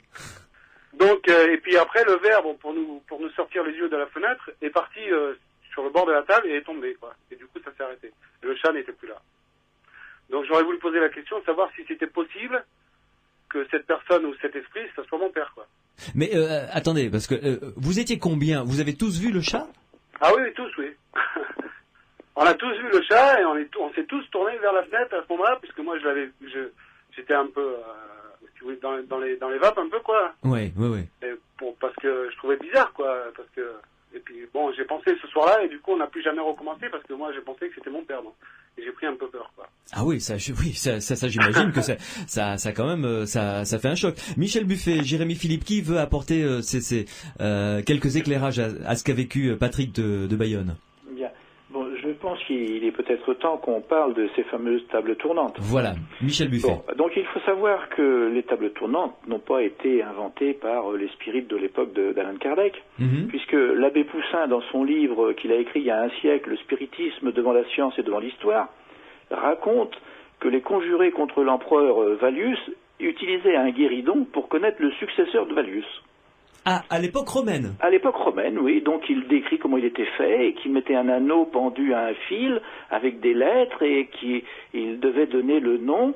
Donc, et puis après, le verre, pour nous sortir les yeux de la fenêtre, est parti sur le bord de la table et est tombé, quoi. Et du coup, ça s'est arrêté. Et le chat n'était plus là. Donc j'aurais voulu poser la question de savoir si c'était possible que cette personne ou cet esprit, ça soit mon père, quoi. Mais attendez, parce que vous étiez combien? Vous avez tous vu le chat? Ah oui, tous, oui. On a tous vu le chat et on s'est tous tournés vers la fenêtre à ce moment-là, puisque moi j'étais un peu si vous voulez, dans les vapes un peu, quoi. Ouais. Et parce que je trouvais bizarre, quoi, parce que et puis bon, j'ai pensé ce soir-là et du coup on n'a plus jamais recommencé parce que moi j'ai pensé que c'était mon père, donc. Et j'ai pris un peu peur, quoi. Ah oui, ça j'imagine que ça quand même, ça fait un choc. Michel Buffet, Jérémy Philippe, qui veut apporter quelques éclairages à ce qu'a vécu Patrick de Bayonne? Bien. Bon, je pense qu'il est peut-être temps qu'on parle de ces fameuses tables tournantes. Voilà, Michel Buffet. Bon, donc il faut savoir que les tables tournantes n'ont pas été inventées par les spirites de l'époque d'Alan Kardec, puisque l'abbé Poussin, dans son livre qu'il a écrit il y a un siècle, Le spiritisme devant la science et devant l'histoire, raconte que les conjurés contre l'empereur Valius utilisaient un guéridon pour connaître le successeur de Valius. Ah, à l'époque romaine? À l'époque romaine, oui. Donc il décrit comment il était fait et qu'il mettait un anneau pendu à un fil avec des lettres et qu'il devait donner le nom.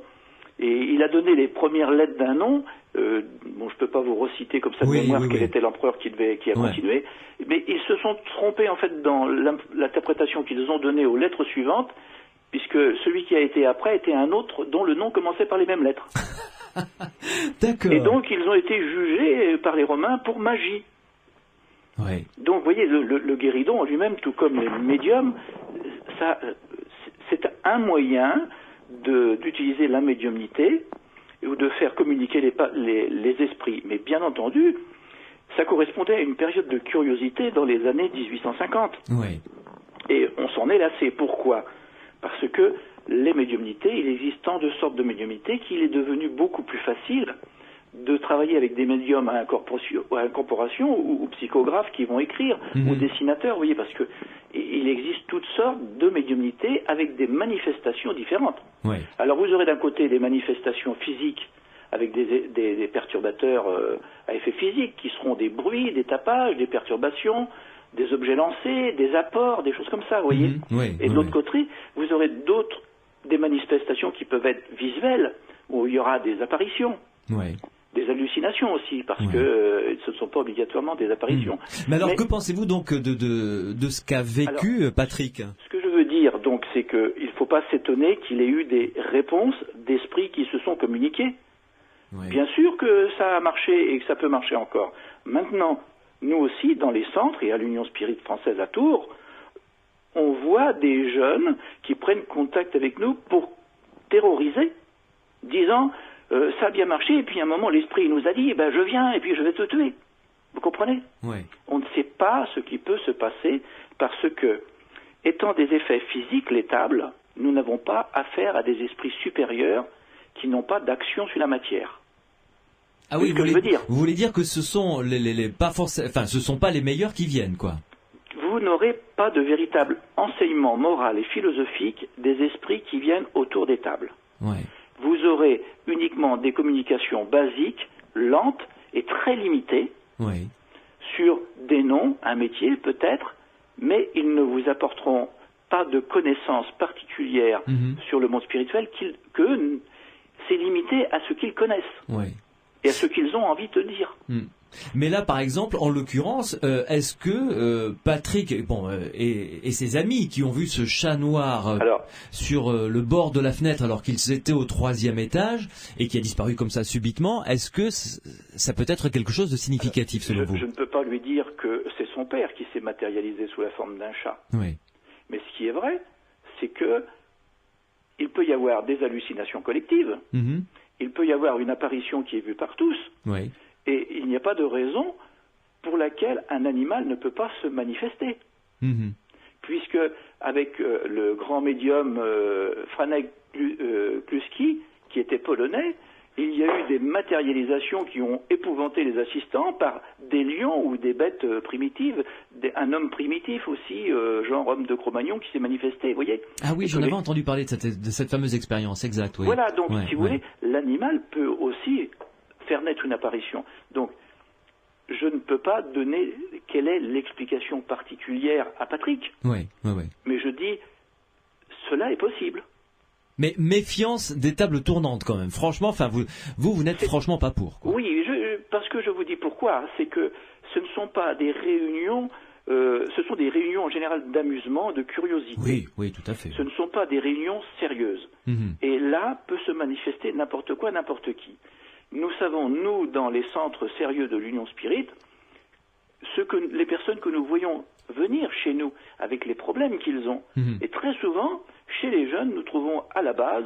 Et il a donné les premières lettres d'un nom. Bon, je peux pas vous reciter comme ça de mémoire quel était l'empereur qui a continué. Mais ils se sont trompés en fait dans l'interprétation qu'ils ont donnée aux lettres suivantes, puisque celui qui a été après était un autre dont le nom commençait par les mêmes lettres. D'accord. Et donc ils ont été jugés par les Romains pour magie. Ouais. Donc vous voyez, le guéridon en lui-même, tout comme les médiums, c'est un moyen d'utiliser la médiumnité ou de faire communiquer les esprits. Mais bien entendu, ça correspondait à une période de curiosité dans les années 1850. Ouais. Et on s'en est lassé. Pourquoi? Parce que les médiumnités, il existe tant de sortes de médiumnités qu'il est devenu beaucoup plus facile de travailler avec des médiums à incorporation ou psychographes qui vont écrire, ou dessinateurs, vous voyez, parce que il existe toutes sortes de médiumnités avec des manifestations différentes. Ouais. Alors vous aurez d'un côté des manifestations physiques avec des perturbateurs à effet physique qui seront des bruits, des tapages, des perturbations, des objets lancés, des apports, des choses comme ça, vous voyez. Et de l'autre côté, vous aurez des manifestations qui peuvent être visuelles, où il y aura des apparitions. des hallucinations aussi, parce que ce ne sont pas obligatoirement des apparitions. Mais alors, que pensez-vous donc de ce qu'a vécu Patrick? Ce que je veux dire, donc, c'est qu'il ne faut pas s'étonner qu'il ait eu des réponses d'esprits qui se sont communiqués. Oui. Bien sûr que ça a marché et que ça peut marcher encore. Maintenant, nous aussi, dans les centres et à l'Union Spirit française à Tours, on voit des jeunes qui prennent contact avec nous pour terroriser, disant ça a bien marché, et puis à un moment l'esprit nous a dit je viens et puis je vais te tuer. Vous comprenez? Oui. On ne sait pas ce qui peut se passer parce que, étant des effets physiques létables, nous n'avons pas affaire à des esprits supérieurs qui n'ont pas d'action sur la matière. Ah oui, vous voulez dire que ce sont ce sont pas les meilleurs qui viennent, quoi. Vous n'aurez pas de véritable enseignement moral et philosophique des esprits qui viennent autour des tables. Ouais. Vous aurez uniquement des communications basiques, lentes et très limitées, sur des noms, un métier peut-être, mais ils ne vous apporteront pas de connaissances particulières sur le monde spirituel que c'est limité à ce qu'ils connaissent et à ce qu'ils ont envie de dire. Mais là, par exemple, en l'occurrence, est-ce que Patrick et ses amis qui ont vu ce chat noir sur le bord de la fenêtre alors qu'ils étaient au 3e étage et qui a disparu comme ça subitement, est-ce que ça peut être quelque chose de significatif selon vous? Je ne peux pas lui dire que c'est son père qui s'est matérialisé sous la forme d'un chat. Oui. Mais ce qui est vrai, c'est que il peut y avoir des hallucinations collectives, il peut y avoir une apparition qui est vue par tous. Oui. Et il n'y a pas de raison pour laquelle un animal ne peut pas se manifester. Puisque avec le grand médium Franek Kluski, qui était polonais, il y a eu des matérialisations qui ont épouvanté les assistants par des lions ou des bêtes primitives, un homme primitif aussi, genre homme de Cro-Magnon, qui s'est manifesté, vous voyez. Ah oui, j'en avais entendu parler de cette fameuse expérience, exact. Oui. Voilà, donc si vous voulez, l'animal peut aussi faire naître une apparition. Donc, je ne peux pas donner quelle est l'explication particulière à Patrick. Mais je dis, cela est possible. Mais méfiance des tables tournantes quand même. Franchement, vous n'êtes franchement pas pour, quoi. Oui, parce que je vous dis pourquoi. C'est que ce ne sont pas des réunions, ce sont des réunions en général d'amusement, de curiosité. Oui, tout à fait. Ce ne sont pas des réunions sérieuses. Et là peut se manifester n'importe quoi, n'importe qui. Nous savons, nous, dans les centres sérieux de l'Union Spirit, les personnes que nous voyons venir chez nous avec les problèmes qu'ils ont. Et très souvent, chez les jeunes, nous trouvons à la base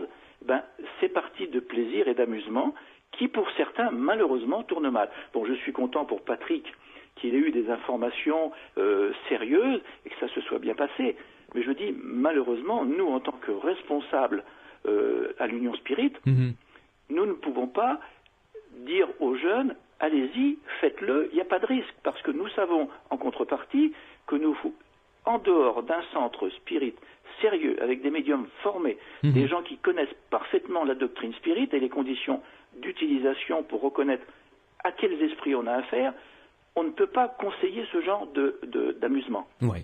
ces parties de plaisir et d'amusement qui, pour certains, malheureusement, tournent mal. Bon, je suis content pour Patrick qu'il ait eu des informations sérieuses et que ça se soit bien passé. Mais je dis, malheureusement, nous, en tant que responsables à l'Union Spirit, nous ne pouvons pas dire aux jeunes, allez-y, faites-le, il n'y a pas de risque, parce que nous savons en contrepartie que nous, en dehors d'un centre spirit sérieux, avec des médiums formés, des gens qui connaissent parfaitement la doctrine spirit et les conditions d'utilisation pour reconnaître à quels esprits on a affaire, on ne peut pas conseiller ce genre d'amusement. Oui.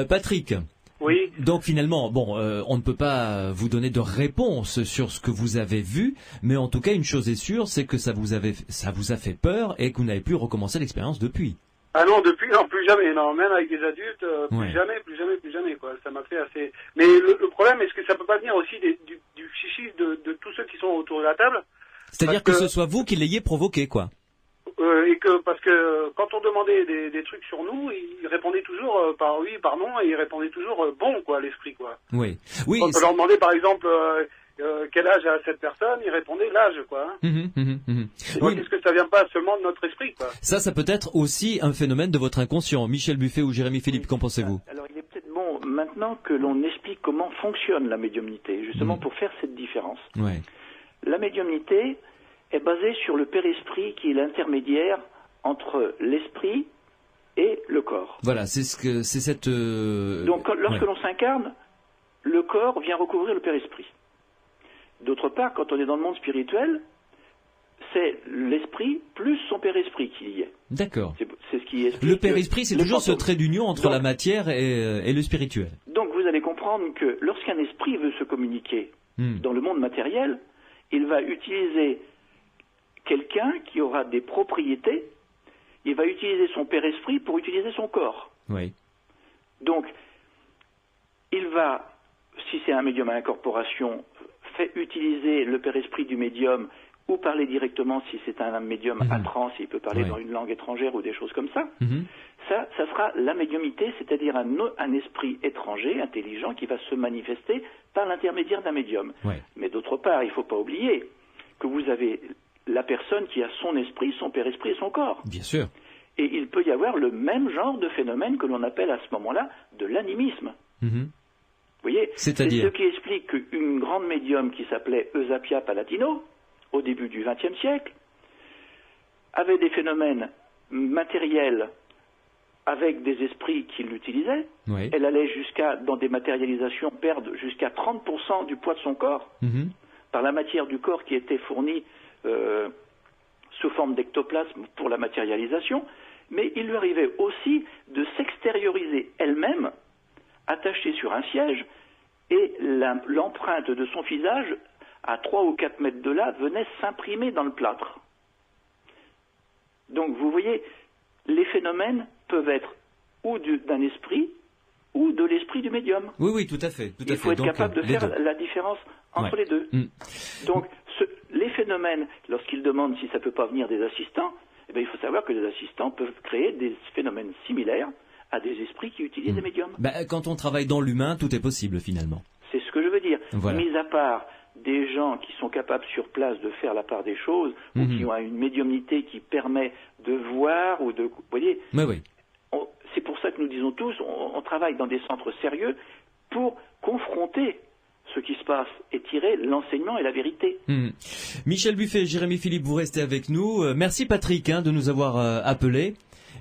Patrick. Oui. Donc finalement, on ne peut pas vous donner de réponse sur ce que vous avez vu, mais en tout cas, une chose est sûre, c'est que ça vous a fait peur et que vous n'avez plus recommencé l'expérience depuis. Ah non, depuis, non, plus jamais, non, même avec des adultes, plus jamais, quoi. Ça m'a fait assez. Mais le problème, est-ce que ça peut pas venir aussi du chichi de tous ceux qui sont autour de la table? C'est-à-dire que ce soit vous qui l'ayez provoqué, quoi. Parce que quand on demandait des trucs sur nous, il répondait toujours par oui, par non, et il répondait toujours bon, quoi, l'esprit, quoi. Oui. Quand on leur demandait, par exemple, quel âge a cette personne, il répondait l'âge, quoi. Donc, est-ce que ça vient pas seulement de notre esprit, quoi? Ça peut être aussi un phénomène de votre inconscient. Michel Buffet ou Jérémy Philippe, qu'en pensez-vous? Alors, il est peut-être bon, maintenant, que l'on explique comment fonctionne la médiumnité, justement pour faire cette différence. Ouais. La médiumnité est basée sur le père-esprit qui est l'intermédiaire entre l'esprit et le corps. Voilà, c'est cette... Donc, lorsque l'on s'incarne, le corps vient recouvrir le père-esprit. D'autre part, quand on est dans le monde spirituel, c'est l'esprit plus son père-esprit qui y est. D'accord. C'est ce qui explique. Le père-esprit, c'est toujours ce trait d'union entre la matière et le spirituel. Donc vous allez comprendre que lorsqu'un esprit veut se communiquer dans le monde matériel, il va utiliser quelqu'un qui aura des propriétés, il va utiliser son père-esprit pour utiliser son corps. Oui. Donc, il va, si c'est un médium à incorporation, fait utiliser le père-esprit du médium ou parler directement si c'est un médium à trans, il peut parler dans une langue étrangère ou des choses comme ça. Ça sera la médiumité, c'est-à-dire un esprit étranger, intelligent, qui va se manifester par l'intermédiaire d'un médium. Mais d'autre part, il ne faut pas oublier que vous avez la personne qui a son esprit, son père-esprit et son corps. Bien sûr. Et il peut y avoir le même genre de phénomène que l'on appelle à ce moment-là de l'animisme. Vous voyez, c'est ce qui explique qu'une grande médium qui s'appelait Eusapia Palatino, au début du XXe siècle, avait des phénomènes matériels avec des esprits qui l'utilisaient. Elle allait dans des matérialisations, perdre jusqu'à 30% du poids de son corps par la matière du corps qui était fournie sous forme d'ectoplasme pour la matérialisation. Mais il lui arrivait aussi de s'extérioriser elle-même, attachée sur un siège, et l'empreinte de son visage, à 3 ou 4 mètres de là, venait s'imprimer dans le plâtre. Donc vous voyez, les phénomènes peuvent être ou d'un esprit ou de l'esprit du médium. Oui, tout à fait. Il faut être capable de faire la différence entre les deux. Donc les phénomènes, lorsqu'ils demandent si ça ne peut pas venir des assistants, eh bien, il faut savoir que les assistants peuvent créer des phénomènes similaires à des esprits qui utilisent des médiums. Quand on travaille dans l'humain, tout est possible finalement. C'est ce que je veux dire. Mis à part des gens qui sont capables sur place de faire la part des choses, ou qui ont une médiumnité qui permet de voir ou de... Vous voyez, c'est pour ça que nous disons tous, on travaille dans des centres sérieux pour confronter ce qui se passe et tirer l'enseignement et la vérité. Michel Buffet et Jérémy Philippe, vous restez avec nous. Merci Patrick de nous avoir appelés.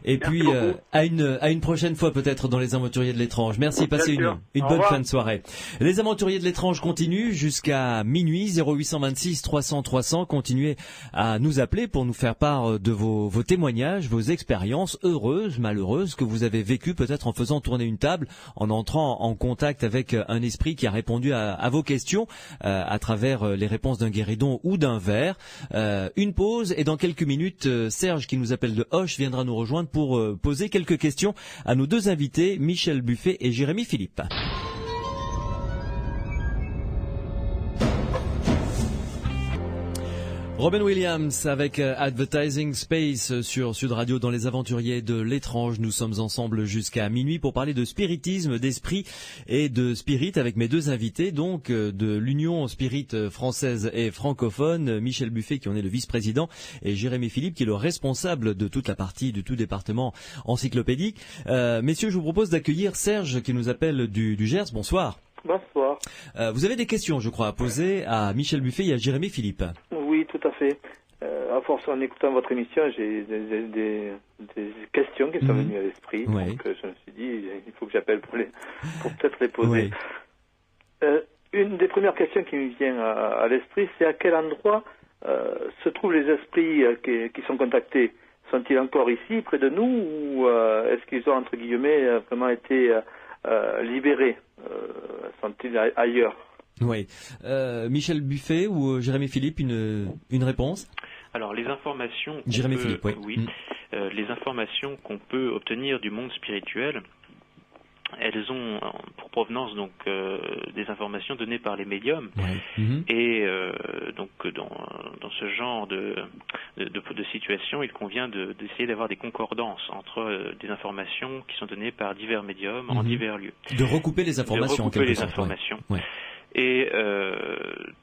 Et puis à une prochaine fois peut-être dans les Aventuriers de l'étrange. Merci, passez une bonne fin de soirée. Les Aventuriers de l'étrange continuent jusqu'à minuit. 0826 300 300. Continuez à nous appeler pour nous faire part de vos témoignages, vos expériences heureuses, malheureuses que vous avez vécues peut-être en faisant tourner une table, en entrant en contact avec un esprit qui a répondu à vos questions à travers les réponses d'un guéridon ou d'un verre. Une pause et dans quelques minutes, Serge qui nous appelle de Hoche viendra nous rejoindre pour poser quelques questions à nos deux invités, Michel Buffet et Jérémy Philippe. Robin Williams avec Advertising Space sur Sud Radio dans les Aventuriers de l'étrange. Nous sommes ensemble jusqu'à minuit pour parler de spiritisme, d'esprit et de spirit avec mes deux invités, donc de l'Union Spirit française et francophone, Michel Buffet qui en est le vice-président et Jérémy Philippe qui est le responsable de toute la partie, de tout département encyclopédique. Messieurs, je vous propose d'accueillir Serge qui nous appelle du Gers. Bonsoir. Bonsoir. Vous avez des questions, je crois, à poser à Michel Buffet et à Jérémy Philippe. Oui, tout à fait. À force, en écoutant votre émission, j'ai des questions qui sont venues à l'esprit. Donc, je me suis dit, il faut que j'appelle pour peut-être les poser. Une des premières questions qui me vient à l'esprit, c'est à quel endroit se trouvent les esprits qui sont contactés? Sont-ils encore ici, près de nous, ou est-ce qu'ils ont, entre guillemets, vraiment été libérés? Sont-ils ailleurs? Oui. Michel Buffet ou Jérémy Philippe, une réponse? Alors, les informations... Jérémy Philippe, les informations qu'on peut obtenir du monde spirituel, elles ont pour provenance donc des informations données par les médiums. Et donc dans ce genre de situation, il convient d'essayer d'avoir des concordances entre des informations qui sont données par divers médiums en divers lieux. De recouper les informations. Et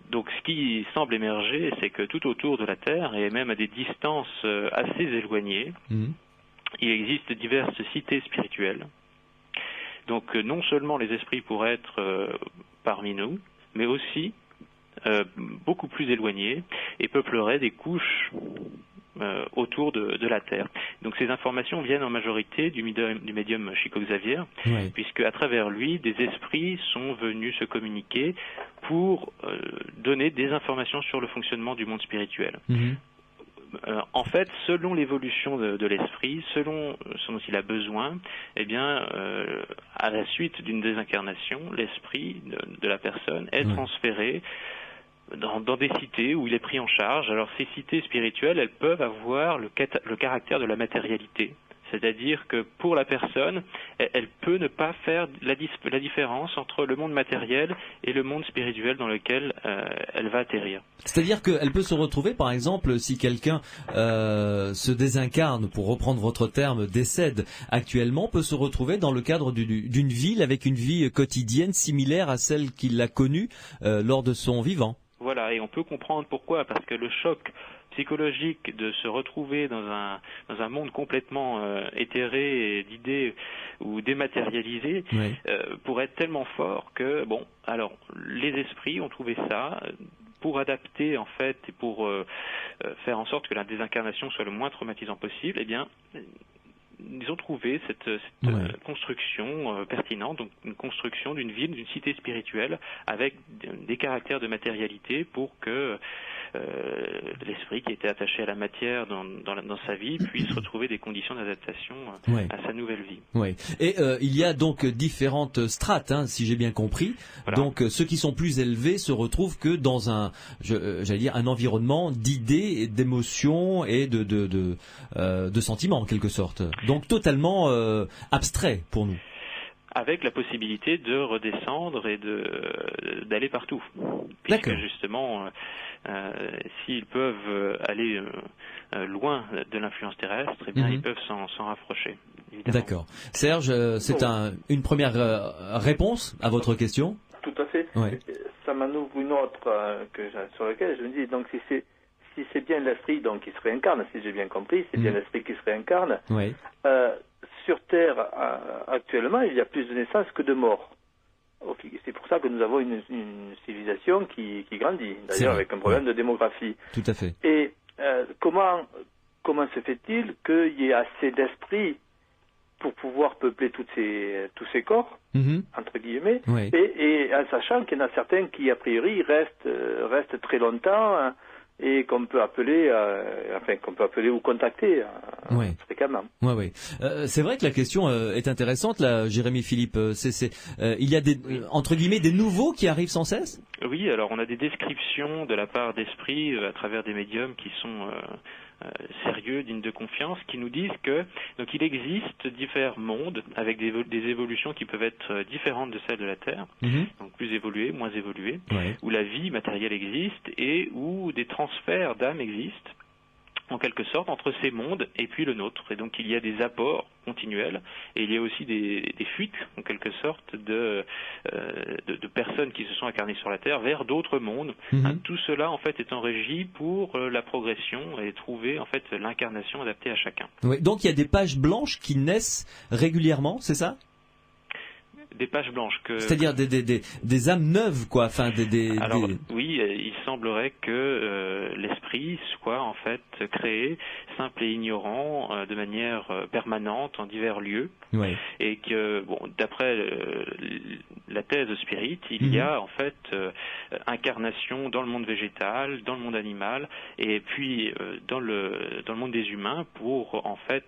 donc ce qui semble émerger, c'est que tout autour de la Terre, et même à des distances assez éloignées, il existe diverses cités spirituelles. Donc non seulement les esprits pourraient être parmi nous, mais aussi beaucoup plus éloignés et peupleraient des couches autour de la Terre. Donc ces informations viennent en majorité du médium Chico Xavier, puisque à travers lui, des esprits sont venus se communiquer pour donner des informations sur le fonctionnement du monde spirituel. En fait, selon l'évolution de l'esprit, selon ce dont il a besoin, eh bien, à la suite d'une désincarnation, l'esprit de la personne est transféré dans des cités où il est pris en charge. Alors ces cités spirituelles, elles peuvent avoir le caractère de la matérialité. C'est-à-dire que pour la personne, elle peut ne pas faire la différence entre le monde matériel et le monde spirituel dans lequel elle va atterrir. C'est-à-dire qu'elle peut se retrouver, par exemple, si quelqu'un se désincarne, pour reprendre votre terme, décède actuellement, peut se retrouver dans le cadre d'une ville avec une vie quotidienne similaire à celle qu'il a connue lors de son vivant. Voilà, et on peut comprendre pourquoi, parce que le choc psychologique de se retrouver dans un monde complètement éthéré d'idées ou dématérialisé pourrait être tellement fort que, bon, alors les esprits ont trouvé ça pour adapter en fait et pour faire en sorte que la désincarnation soit le moins traumatisant possible, eh bien ils ont trouvé cette construction pertinente, donc une construction d'une ville, d'une cité spirituelle avec des caractères de matérialité pour que l'esprit qui était attaché à la matière dans sa vie puisse retrouver des conditions d'adaptation à sa nouvelle vie. Oui. Et il y a donc différentes strates, si j'ai bien compris. Voilà. Donc ceux qui sont plus élevés se retrouvent que dans un environnement d'idées, d'émotions et de sentiments en quelque sorte. Donc totalement abstrait pour nous. Avec la possibilité de redescendre et d'aller partout. Puisque justement, s'ils peuvent aller loin de l'influence terrestre, eh bien ils peuvent s'en rapprocher. Évidemment. D'accord. Serge, c'est une première réponse à votre question? Tout à fait. Ouais. Ça m'en ouvre une autre sur laquelle je me dis, donc si c'est bien l'esprit donc qui se réincarne, si j'ai bien compris, c'est bien l'esprit qui se réincarne. Oui. Sur Terre, actuellement, il y a plus de naissances que de morts. C'est pour ça que nous avons une civilisation qui grandit, d'ailleurs avec un problème de démographie. Tout à fait. Et comment se fait-il qu'il y ait assez d'esprits pour pouvoir peupler tous ces corps, entre guillemets, et en sachant qu'il y en a certains qui, a priori, restent très longtemps et qu'on peut appeler ou contacter fréquemment. Oui. C'est vrai que la question est intéressante, là, Jérémy Philippe. Il y a entre guillemets des nouveaux qui arrivent sans cesse. Oui, alors on a des descriptions de la part d'esprits à travers des médiums qui sont sérieux, dignes de confiance, qui nous disent que donc il existe divers mondes avec des évolutions qui peuvent être différentes de celles de la Terre, donc plus évoluées, moins évoluées, où la vie matérielle existe et où des transferts d'âme existent en quelque sorte entre ces mondes et puis le nôtre. Et donc il y a des apports continuels et il y a aussi des fuites en quelque sorte de personnes qui se sont incarnées sur la Terre vers d'autres mondes. Tout cela en fait est en régie pour la progression et trouver en fait l'incarnation adaptée à chacun. Oui, donc il y a des pages blanches qui naissent régulièrement, c'est ça ? Des pages blanches c'est-à-dire des âmes neuves, quoi. Enfin, oui, il semblerait que l'esprit soit en fait créé simple et ignorant de manière permanente en divers lieux, et que d'après la thèse spirit, il y a en fait incarnation dans le monde végétal, dans le monde animal, et puis dans le monde des humains pour en fait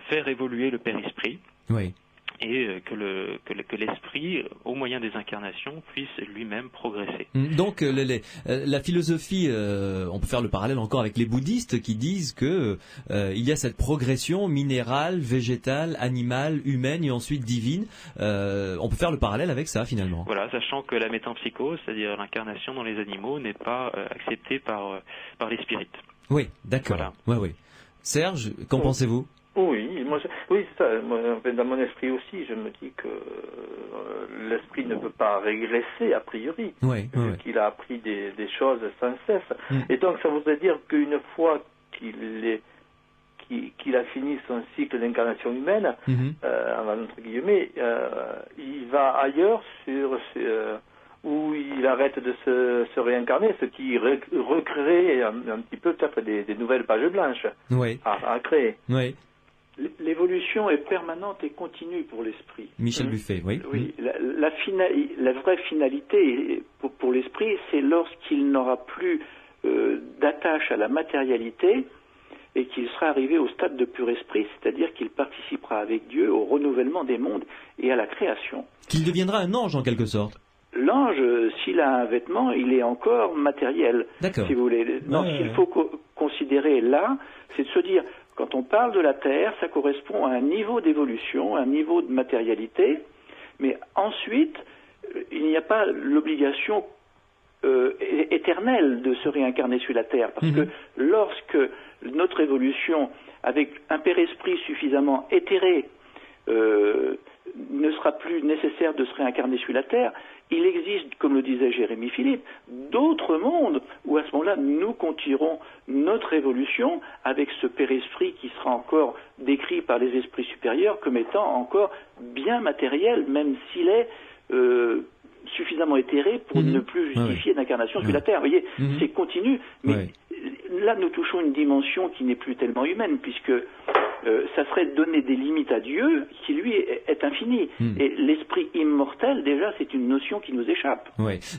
faire évoluer le père-esprit. Oui. Et que l'esprit, au moyen des incarnations, puisse lui-même progresser. Donc la philosophie, on peut faire le parallèle encore avec les bouddhistes qui disent que il y a cette progression minérale, végétale, animale, humaine et ensuite divine. On peut faire le parallèle avec ça finalement. Voilà, sachant que la métempsychose, c'est-à-dire l'incarnation dans les animaux, n'est pas acceptée par les spirites. Oui, d'accord. Voilà. Oui. Serge, qu'en pensez-vous ? Oui, c'est ça. Moi, dans mon esprit aussi, je me dis que l'esprit ne peut pas régresser a priori, vu qu'il a appris des choses sans cesse. Et donc, ça voudrait dire qu'une fois qu'il a fini son cycle d'incarnation humaine, entre guillemets, il va ailleurs où il arrête de se réincarner, ce qui recrée un petit peu peut-être des nouvelles pages blanches à créer. Oui. L'évolution est permanente et continue pour l'esprit. Michel Buffet, oui. Oui, la vraie finalité pour l'esprit, c'est lorsqu'il n'aura plus d'attache à la matérialité et qu'il sera arrivé au stade de pur esprit, c'est-à-dire qu'il participera avec Dieu au renouvellement des mondes et à la création. Qu'il deviendra un ange en quelque sorte. l'ange, s'il a un vêtement, il est encore matériel, si vous voulez. Donc, ce qu'il faut considérer là, c'est de se dire, quand on parle de la Terre, ça correspond à un niveau d'évolution, un niveau de matérialité, mais ensuite, il n'y a pas l'obligation éternelle de se réincarner sur la Terre, parce que lorsque notre évolution, avec un père-esprit suffisamment éthéré, ne sera plus nécessaire de se réincarner sur la Terre, il existe, comme le disait Jérémy Philippe, d'autres mondes où à ce moment-là, nous continuerons notre évolution avec ce père-esprit qui sera encore décrit par les esprits supérieurs comme étant encore bien matériel, même s'il est suffisamment éthéré pour ne plus justifier d'incarnation sur la Terre. Vous voyez, c'est continu, mais là nous touchons une dimension qui n'est plus tellement humaine, puisque ça serait donner des limites à Dieu qui lui est infini. Et l'esprit immortel, déjà, c'est une notion qui nous échappe.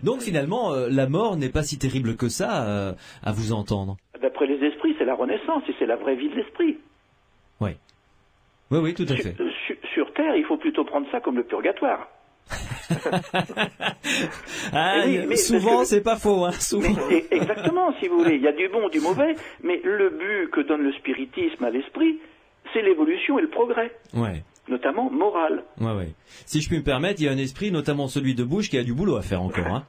Donc finalement, la mort n'est pas si terrible que ça, à vous entendre. D'après les esprits, c'est la renaissance et c'est la vraie vie de l'esprit. Oui, tout à fait. Sur Terre, il faut plutôt prendre ça comme le purgatoire. Mais souvent, c'est pas faux. Mais, exactement, si vous voulez. Il y a du bon, du mauvais, mais le but que donne le spiritisme à l'esprit, c'est l'évolution et le progrès. Notamment moral. Si je puis me permettre, il y a un esprit, notamment celui de Bush, qui a du boulot à faire encore.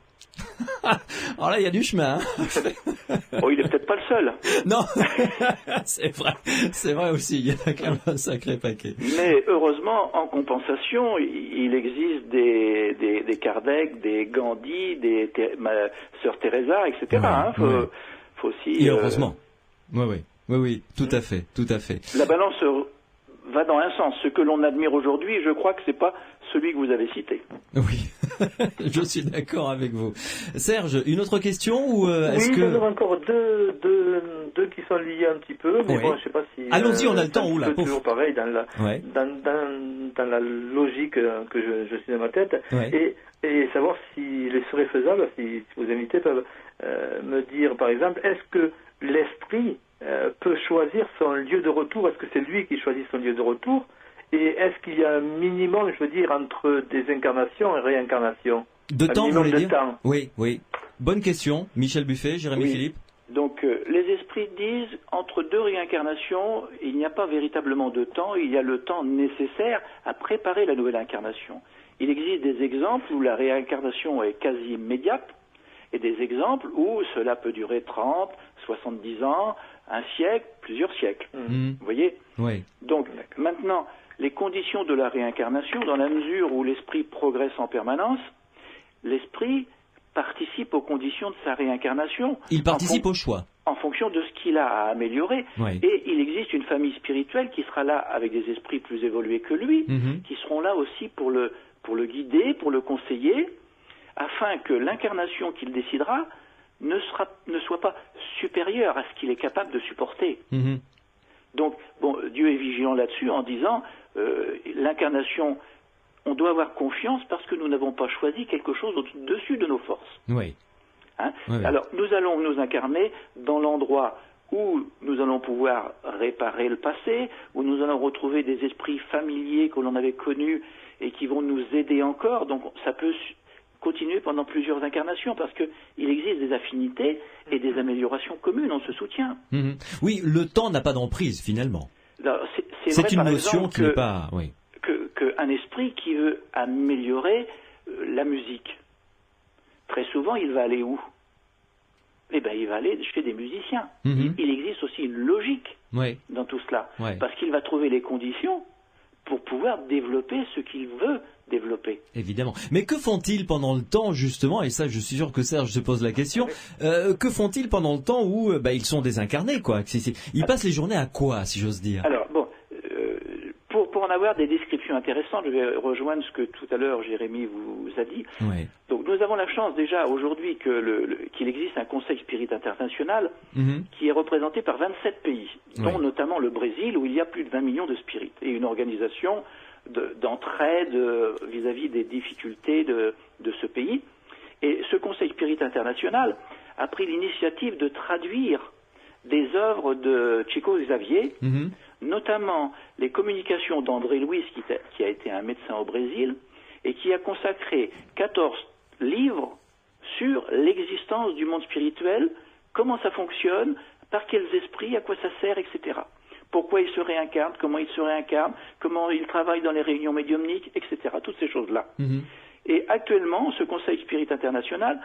Alors là, il y a du chemin. Il est peut-être pas le seul. Non, c'est vrai aussi, il y a quand même un sacré paquet. Mais heureusement, en compensation, il existe des Kardec, des Gandhi, des Sœur Teresa, etc. Faut aussi... Et heureusement. Oui, tout à fait. La balance va dans un sens. Ce que l'on admire aujourd'hui, je crois que c'est pas celui que vous avez cité. Oui, je suis d'accord avec vous. Serge, une autre question ou est-ce que... Oui, j'en ai encore deux qui sont liés un petit peu, mais bon, je sais pas si... Allons-y, on a le temps. C'est toujours pareil dans la logique que je suis dans ma tête, et savoir s'il serait faisable, si vos invités peuvent me dire, par exemple, est-ce que l'esprit peut choisir son lieu de retour? Est-ce que c'est lui qui choisit son lieu de retour? Et est-ce qu'il y a un minimum, je veux dire, entre désincarnation et réincarnation? De temps, vous voulez dire? Oui. Bonne question. Michel Buffet, Jérémy Philippe. Donc, les esprits disent, entre deux réincarnations, il n'y a pas véritablement de temps, il y a le temps nécessaire à préparer la nouvelle incarnation. Il existe des exemples où la réincarnation est quasi immédiate, et des exemples où cela peut durer 30, 70 ans, un siècle, plusieurs siècles. Vous voyez? Donc, maintenant, les conditions de la réincarnation, dans la mesure où l'esprit progresse en permanence, l'esprit participe aux conditions de sa réincarnation. Il participe au choix. En fonction de ce qu'il a à améliorer. Et il existe une famille spirituelle qui sera là avec des esprits plus évolués que lui, qui seront là aussi pour le guider, pour le conseiller, afin que l'incarnation qu'il décidera ne soit pas supérieure à ce qu'il est capable de supporter. Donc, Dieu est vigilant là-dessus en disant, l'incarnation, on doit avoir confiance parce que nous n'avons pas choisi quelque chose au-dessus de nos forces. Alors, nous allons nous incarner dans l'endroit où nous allons pouvoir réparer le passé, où nous allons retrouver des esprits familiers que l'on avait connus et qui vont nous aider encore. Donc, ça peut continuer pendant plusieurs incarnations parce qu'il existe des affinités et des améliorations communes, on se soutient. Oui, le temps n'a pas d'emprise finalement. C'est une notion qui n'est pas... qu'un esprit qui veut améliorer la musique, très souvent il va aller où? Il va aller chez des musiciens. Il existe aussi une logique dans tout cela, parce qu'il va trouver les conditions pour pouvoir développer ce qu'il veut développer. Évidemment. Mais que font-ils pendant le temps, justement, et ça, je suis sûr que Serge se pose la question, que font-ils pendant le temps où ils sont désincarnés, quoi? Ils passent les journées à quoi, si j'ose dire? Alors, pour en avoir des descriptions intéressantes, je vais rejoindre ce que tout à l'heure Jérémy vous a dit. Donc, nous avons la chance déjà aujourd'hui qu'il existe un conseil spirit international qui est représenté par 27 pays, dont notamment le Brésil, où il y a plus de 20 millions de spirites, et une organisation d'entraide vis-à-vis des difficultés de ce pays. Et ce Conseil Spirit International a pris l'initiative de traduire des œuvres de Chico Xavier, notamment les communications d'André Luiz, qui a été un médecin au Brésil, et qui a consacré livre sur l'existence du monde spirituel, comment ça fonctionne, par quels esprits, à quoi ça sert, etc. Pourquoi ils se réincarnent, comment ils se réincarnent, comment ils travaillent dans les réunions médiumniques, etc. Toutes ces choses-là. Et actuellement, ce Conseil Spirit International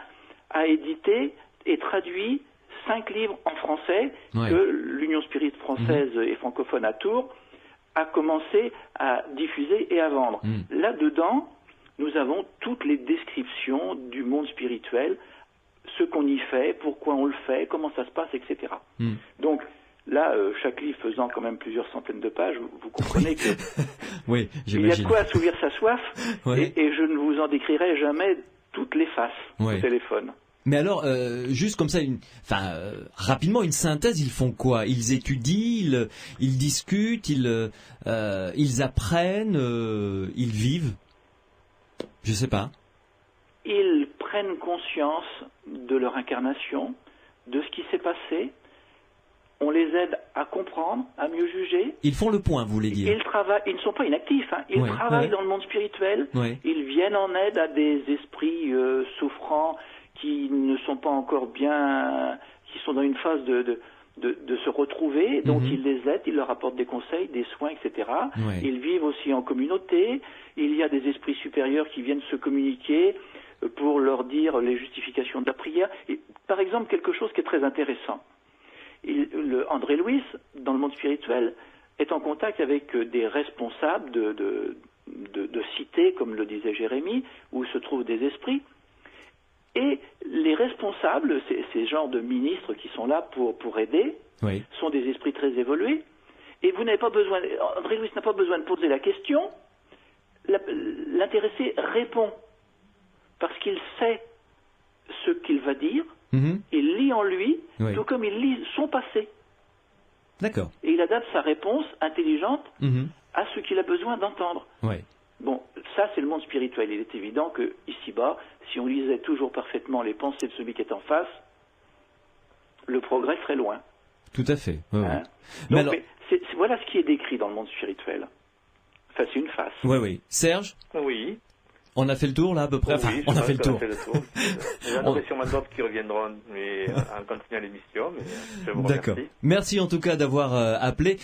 a édité et traduit 5 livres en français que l'Union Spirit française et francophone à Tours a commencé à diffuser et à vendre. Là-dedans, nous avons toutes les descriptions du monde spirituel, ce qu'on y fait, pourquoi on le fait, comment ça se passe, etc. Donc là, chaque livre faisant quand même plusieurs centaines de pages, vous comprenez que il y a de quoi assouvir sa soif, et je ne vous en décrirai jamais toutes les faces au téléphone. Mais alors, juste comme ça, rapidement, une synthèse, ils font quoi? Ils étudient, ils discutent, ils apprennent, ils vivent? Je sais pas. Ils prennent conscience de leur incarnation, de ce qui s'est passé. On les aide à comprendre, à mieux juger. Ils font le point, vous voulez dire? Ils ne sont pas inactifs. Ils travaillent dans le monde spirituel. Ils viennent en aide à des esprits souffrants qui ne sont pas encore bien, qui sont dans une phase de se retrouver. Donc ils les aident, ils leur apportent des conseils, des soins, etc. Ils vivent aussi en communauté. Il y a des esprits supérieurs qui viennent se communiquer pour leur dire les justifications de la prière. Et, par exemple, quelque chose qui est très intéressant. André Louis, dans le monde spirituel, est en contact avec des responsables de cités, comme le disait Jérémie, où se trouvent des esprits. Et les responsables, ces genres de ministres qui sont là pour aider, sont des esprits très évolués. Et vous n'avez pas besoin, André Louis n'a pas besoin de poser la question. L'intéressé répond parce qu'il sait ce qu'il va dire. Il lit en lui, tout comme il lit son passé. D'accord. Et il adapte sa réponse intelligente à ce qu'il a besoin d'entendre. Bon, ça c'est le monde spirituel. Il est évident que ici-bas, si on lisait toujours parfaitement les pensées de celui qui est en face, le progrès serait loin. Tout à fait. Donc, voilà ce qui est décrit dans le monde spirituel. Enfin, c'est une face. Oui. Serge ? Oui. On a fait le tour là à peu près. Oui, on a fait le tour. J'en aurai sûrement d'autres qui reviendront en continuant l'émission, mais je vous remercie. D'accord. Merci en tout cas d'avoir appelé.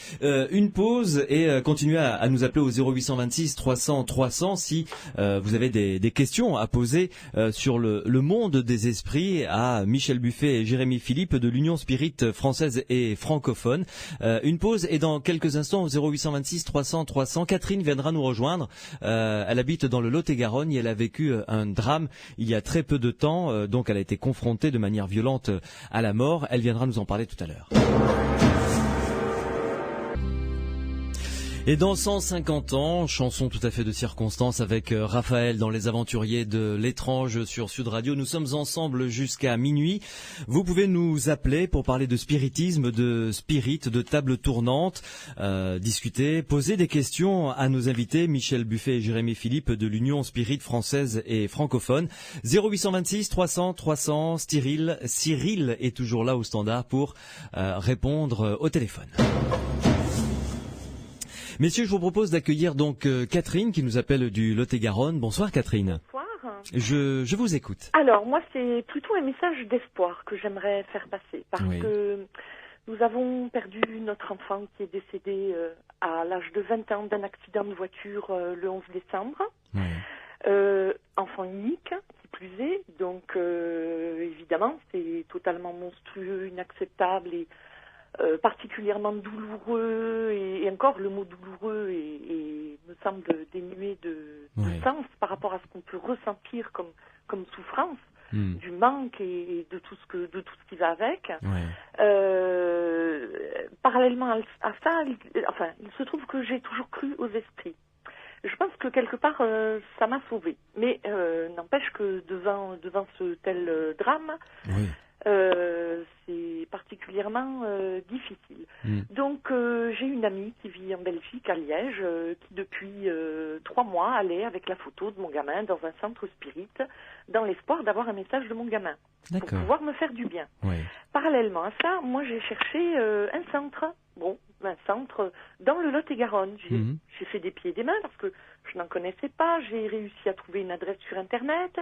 Une pause et continuez à nous appeler au 0826 300 300 si vous avez des questions à poser sur le monde des esprits à Michel Buffet et Jérémy Philippe de l'Union Spirit française et francophone. Une pause et dans quelques instants au 0826 300 300, Catherine viendra nous rejoindre. Elle habite dans le Lot-et-Garonne. Elle a vécu un drame il y a très peu de temps, donc elle a été confrontée de manière violente à la mort. Elle viendra nous en parler tout à l'heure. Et dans 150 ans, chanson tout à fait de circonstance avec Raphaël dans Les Aventuriers de l'étrange sur Sud Radio. Nous sommes ensemble jusqu'à minuit. Vous pouvez nous appeler pour parler de spiritisme, de spirit, de table tournante, discuter, poser des questions à nos invités Michel Buffet et Jérémy Philippe de l'Union Spirit française et francophone. 0826 300 300, Cyril est toujours là au standard pour répondre au téléphone. Messieurs, je vous propose d'accueillir donc Catherine qui nous appelle du Lot-et-Garonne. Bonsoir Catherine. Bonsoir. Je vous écoute. Alors moi c'est plutôt un message d'espoir que j'aimerais faire passer parce que nous avons perdu notre enfant qui est décédé à l'âge de 20 ans d'un accident de voiture le 11 décembre. Enfant unique, qui plus est. Donc évidemment c'est totalement monstrueux, inacceptable et particulièrement douloureux et encore le mot douloureux me semble dénué de sens par rapport à ce qu'on peut ressentir comme souffrance du manque et de tout ce qui va avec. Parallèlement à ça, il se trouve que j'ai toujours cru aux esprits. Je pense que quelque part ça m'a sauvée, mais n'empêche que devant ce tel drame. C'est particulièrement difficile. Donc j'ai une amie qui vit en Belgique, à Liège, qui depuis 3 mois allait avec la photo de mon gamin dans un centre spirit, dans l'espoir d'avoir un message de mon gamin, pour pouvoir me faire du bien. Parallèlement à ça, moi j'ai cherché un centre. Bon, un centre dans le Lot-et-Garonne. J'ai fait des pieds et des mains parce que je n'en connaissais pas. J'ai réussi à trouver une adresse sur Internet.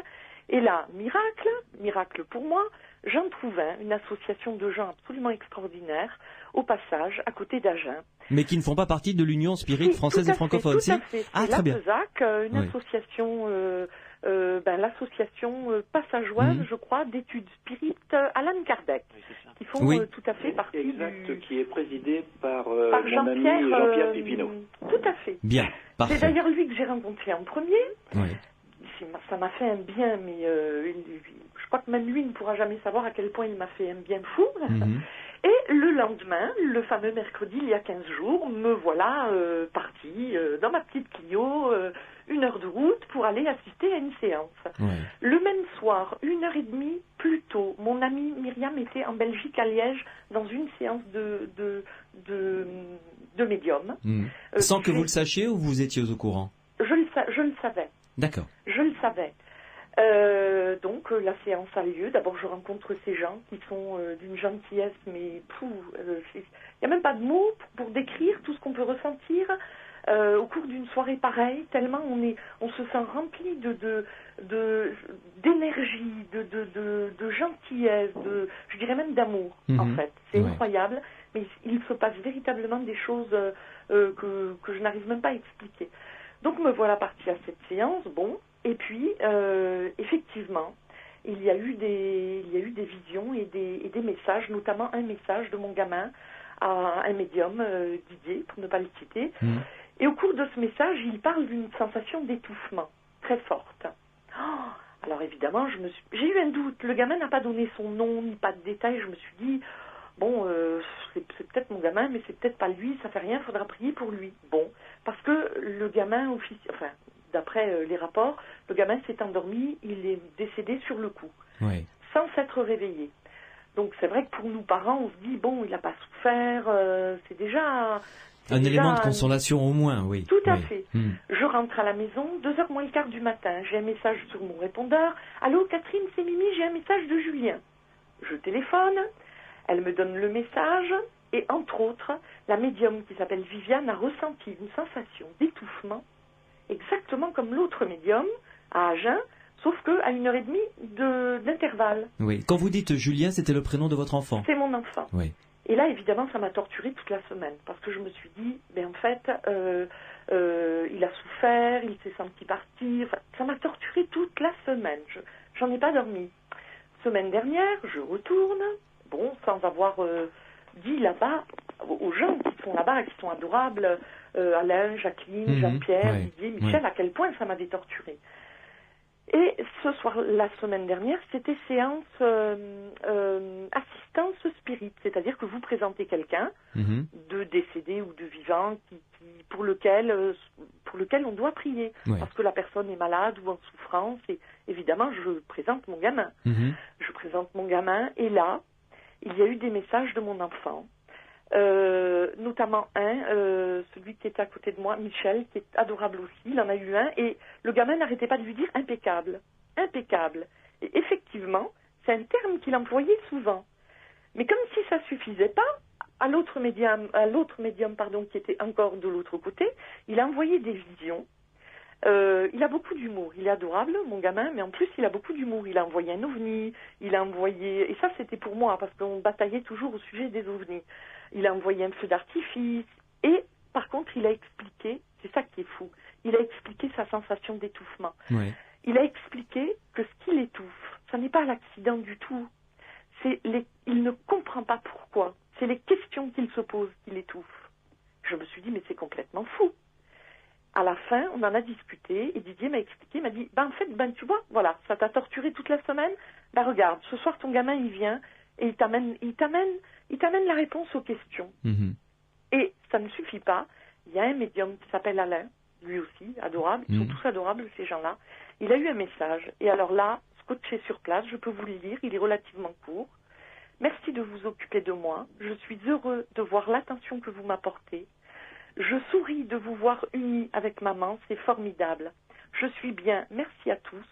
Et là, miracle pour moi, j'en trouve une association de gens absolument extraordinaires, au passage, à côté d'Agen. Mais qui ne font pas partie de l'Union Spirit française et francophone, si? Ah, très bien. Une association, l'association passageoise, je crois, d'études spirites Allan Kardec, qui font tout à fait partie qui est présidée par mon Jean-Pierre, ami Jean-Pierre Pipineau. Tout à fait. Bien, parfait. C'est d'ailleurs lui que j'ai rencontré en premier. Oui. Ça m'a fait un bien, mais je crois que même lui ne pourra jamais savoir à quel point il m'a fait un bien fou. Et le lendemain, le fameux mercredi, il y a 15 jours, me voilà partie dans ma petite Clio, 1 heure de route pour aller assister à une séance. Le même soir, 1h30 plus tôt, mon amie Myriam était en Belgique, à Liège, dans une séance de médium. Sans que vous le sachiez ou vous étiez au courant? Je le savais. D'accord. Je le savais. Donc la séance a lieu. D'abord, je rencontre ces gens qui sont d'une gentillesse, mais il n'y a même pas de mots pour décrire tout ce qu'on peut ressentir au cours d'une soirée pareille. Tellement on se sent rempli d'énergie, de gentillesse, je dirais même d'amour. En fait, c'est incroyable. Mais il se passe véritablement des choses que je n'arrive même pas à expliquer. Donc me voilà partie à cette séance, et puis effectivement, il y a eu des visions et des messages, notamment un message de mon gamin à un médium, Didier, pour ne pas le citer. Et au cours de ce message, il parle d'une sensation d'étouffement très forte. Alors évidemment, j'ai eu un doute. Le gamin n'a pas donné son nom, ni pas de détails. Je me suis dit, c'est peut-être mon gamin, mais c'est peut-être pas lui, ça fait rien, il faudra prier pour lui. Parce que le gamin, d'après les rapports, le gamin s'est endormi, il est décédé sur le coup, sans s'être réveillé. Donc c'est vrai que pour nous parents, on se dit, il n'a pas souffert, c'est déjà... Un élément de consolation au moins, oui. Tout à fait. Je rentre à la maison, 2h moins le quart du matin, j'ai un message sur mon répondeur. « Allô Catherine, c'est Mimi, j'ai un message de Julien. » Je téléphone, elle me donne le message, et entre autres, la médium qui s'appelle Viviane a ressenti une sensation d'étouffement, exactement comme l'autre médium, à Agen, sauf qu'à 1h30 d'intervalle. Oui. Quand vous dites Julien, c'était le prénom de votre enfant? C'est mon enfant. Oui. Et là, évidemment, ça m'a torturée toute la semaine, parce que je me suis dit, en fait, il a souffert, il s'est senti partir, ça m'a torturée toute la semaine, j'en ai pas dormi. Semaine dernière, je retourne, sans avoir dit là-bas, aux gens qui sont là-bas, qui sont adorables, Alain, Jacqueline, Jean-Pierre, Didier, Michel, à quel point ça m'avait torturée. Et ce soir, la semaine dernière, c'était séance assistance spirit, c'est-à-dire que vous présentez quelqu'un de décédé ou de vivant pour lequel on doit prier, parce que la personne est malade ou en souffrance, et évidemment, je présente mon gamin. Je présente mon gamin, et là, il y a eu des messages de mon enfant, notamment celui qui était à côté de moi, Michel, qui est adorable aussi, il en a eu un, et le gamin n'arrêtait pas de lui dire impeccable, impeccable. Et effectivement, c'est un terme qu'il employait souvent. Mais comme si ça suffisait pas, à l'autre médium, qui était encore de l'autre côté, il a envoyé des visions. Il a beaucoup d'humour, il est adorable, mon gamin, mais en plus il a beaucoup d'humour. Il a envoyé un ovni, et ça c'était pour moi, parce qu'on bataillait toujours au sujet des ovnis. Il a envoyé un feu d'artifice, et par contre il a expliqué, c'est ça qui est fou, il a expliqué sa sensation d'étouffement. Il a expliqué que ce qui l'étouffe, ça n'est pas l'accident du tout. Il ne comprend pas pourquoi. C'est les questions qu'il se pose qui l'étouffent. Je me suis dit, mais c'est complètement fou. À la fin, on en a discuté, et Didier m'a expliqué, m'a dit, en fait, tu vois, voilà, ça t'a torturé toute la semaine, regarde, ce soir ton gamin il vient, et il t'amène la réponse aux questions. Et ça ne suffit pas, il y a un médium qui s'appelle Alain, lui aussi, adorable, ils sont tous adorables ces gens-là, il a eu un message, et alors là, scotché sur place, je peux vous le lire, il est relativement court. Merci de vous occuper de moi, je suis heureux de voir l'attention que vous m'apportez. Je souris de vous voir unis avec maman, c'est formidable. Je suis bien, merci à tous.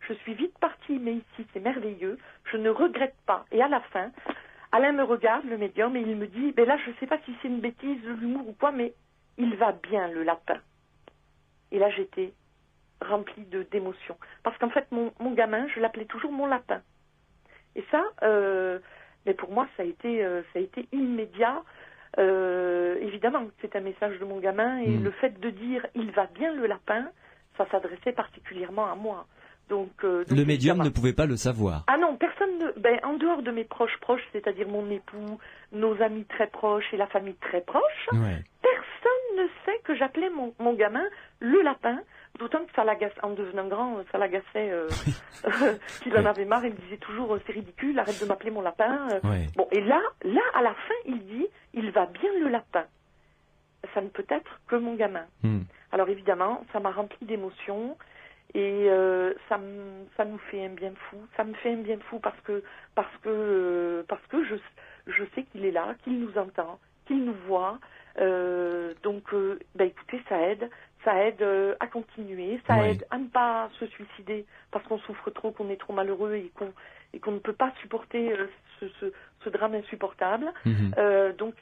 Je suis vite partie, mais ici c'est merveilleux. Je ne regrette pas. Et à la fin, Alain me regarde, le médium, et il me dit, ben là, je ne sais pas si c'est une bêtise, de l'humour ou quoi, mais il va bien, le lapin. Et là, j'étais remplie d'émotions. Parce qu'en fait, mon gamin, je l'appelais toujours mon lapin. Et ça, mais pour moi, ça a été immédiat. Évidemment, c'est un message de mon gamin, et le fait de dire « il va bien, le lapin », ça s'adressait particulièrement à moi. Donc le médium ne pouvait pas le savoir. Ah non, personne en dehors de mes proches, c'est-à-dire mon époux, nos amis très proches et la famille très proche, personne ne sait que j'appelais mon gamin le lapin, d'autant que ça l'agaçait, en devenant grand, ça l'agaçait, qu'il en avait marre, il me disait toujours c'est ridicule, arrête de m'appeler mon lapin. Bon, et là, à la fin, il dit il va bien, le lapin. Ça ne peut être que mon gamin. Alors évidemment, ça m'a rempli d'émotions. Et ça nous fait un bien fou. Ça me fait un bien fou parce que je sais qu'il est là, qu'il nous entend, qu'il nous voit. Donc, écoutez, ça aide à continuer, ça aide à ne pas se suicider parce qu'on souffre trop, qu'on est trop malheureux et qu'on ne peut pas supporter ce drame insupportable. Donc,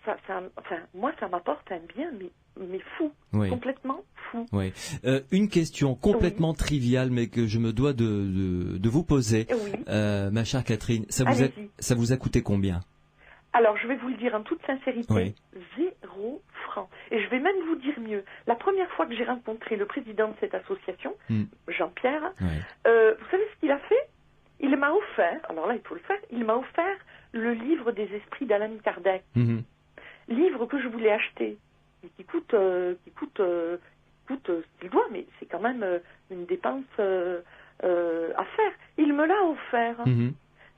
moi, ça m'apporte un bien, mais fou, complètement fou. Une question complètement triviale, mais que je me dois de vous poser, ma chère Catherine. Ça vous a coûté combien? Alors, je vais vous le dire en toute sincérité, 0 francs. Et je vais même vous dire mieux. La première fois que j'ai rencontré le président de cette association, Jean-Pierre, vous savez ce qu'il a fait? Il m'a offert, alors là, il faut le faire, il m'a offert le livre des esprits d'Allan Kardec. Livre que je voulais acheter. Et qui coûte ce qu'il doit, mais c'est quand même une dépense à faire. Il me l'a offert.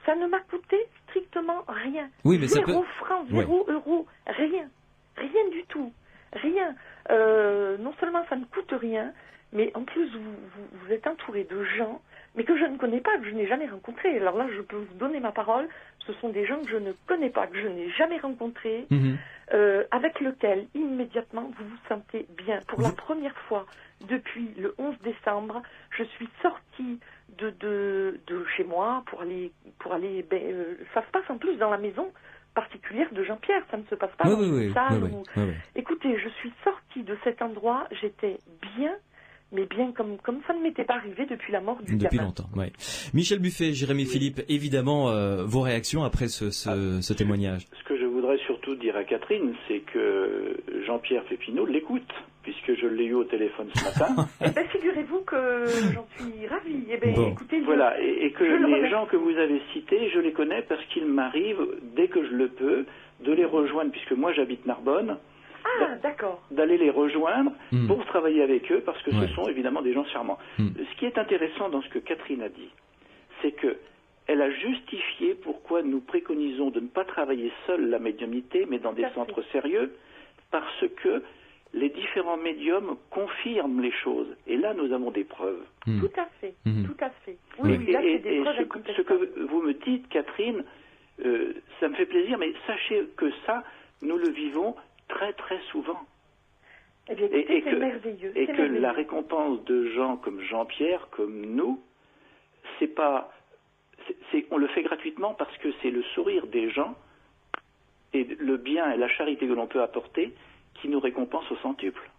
Ça ne m'a coûté strictement rien. Oui, mais 0 francs, 0 euros, rien. Rien du tout. Rien. Non seulement ça ne coûte rien, mais en plus vous êtes entouré de gens, mais que je ne connais pas, que je n'ai jamais rencontrés. Alors là, je peux vous donner ma parole. Ce sont des gens que je ne connais pas, que je n'ai jamais rencontrés, avec lesquels immédiatement vous vous sentez bien. Pour la première fois depuis le 11 décembre, je suis sortie de chez moi pour aller ça se passe en plus dans la maison particulière de Jean-Pierre, ça ne se passe pas dans une salle. Écoutez, je suis sortie de cet endroit, j'étais bien, mais bien comme ça ne m'était pas arrivé depuis la mort du gamin. Depuis longtemps, Michel Buffet, Jérémy Philippe, évidemment, vos réactions après ce témoignage. Ce que je voudrais surtout dire à Catherine, c'est que Jean-Pierre Pépinot l'écoute, puisque je l'ai eu au téléphone ce matin. Figurez-vous que j'en suis ravie. Écoutez, voilà, et que les gens que vous avez cités, je les connais parce qu'il m'arrive, dès que je le peux, de les rejoindre, puisque moi j'habite Narbonne. D'accord. D'aller les rejoindre pour travailler avec eux, parce que ce sont évidemment des gens charmants. Ce qui est intéressant dans ce que Catherine a dit, c'est que elle a justifié pourquoi nous préconisons de ne pas travailler seul la médiumnité, mais dans des centres sérieux, parce que les différents médiums confirment les choses. Et là, nous avons des preuves. Tout à fait, tout à fait. Oui, là, c'est des preuves incontestables. Ce que vous me dites, Catherine, ça me fait plaisir, mais sachez que ça, nous le vivons très très souvent. Eh bien, écoutez, c'est merveilleux. Et que la récompense de gens comme Jean-Pierre, comme nous, on le fait gratuitement parce que c'est le sourire des gens et le bien et la charité que l'on peut apporter qui nous récompense au centuple.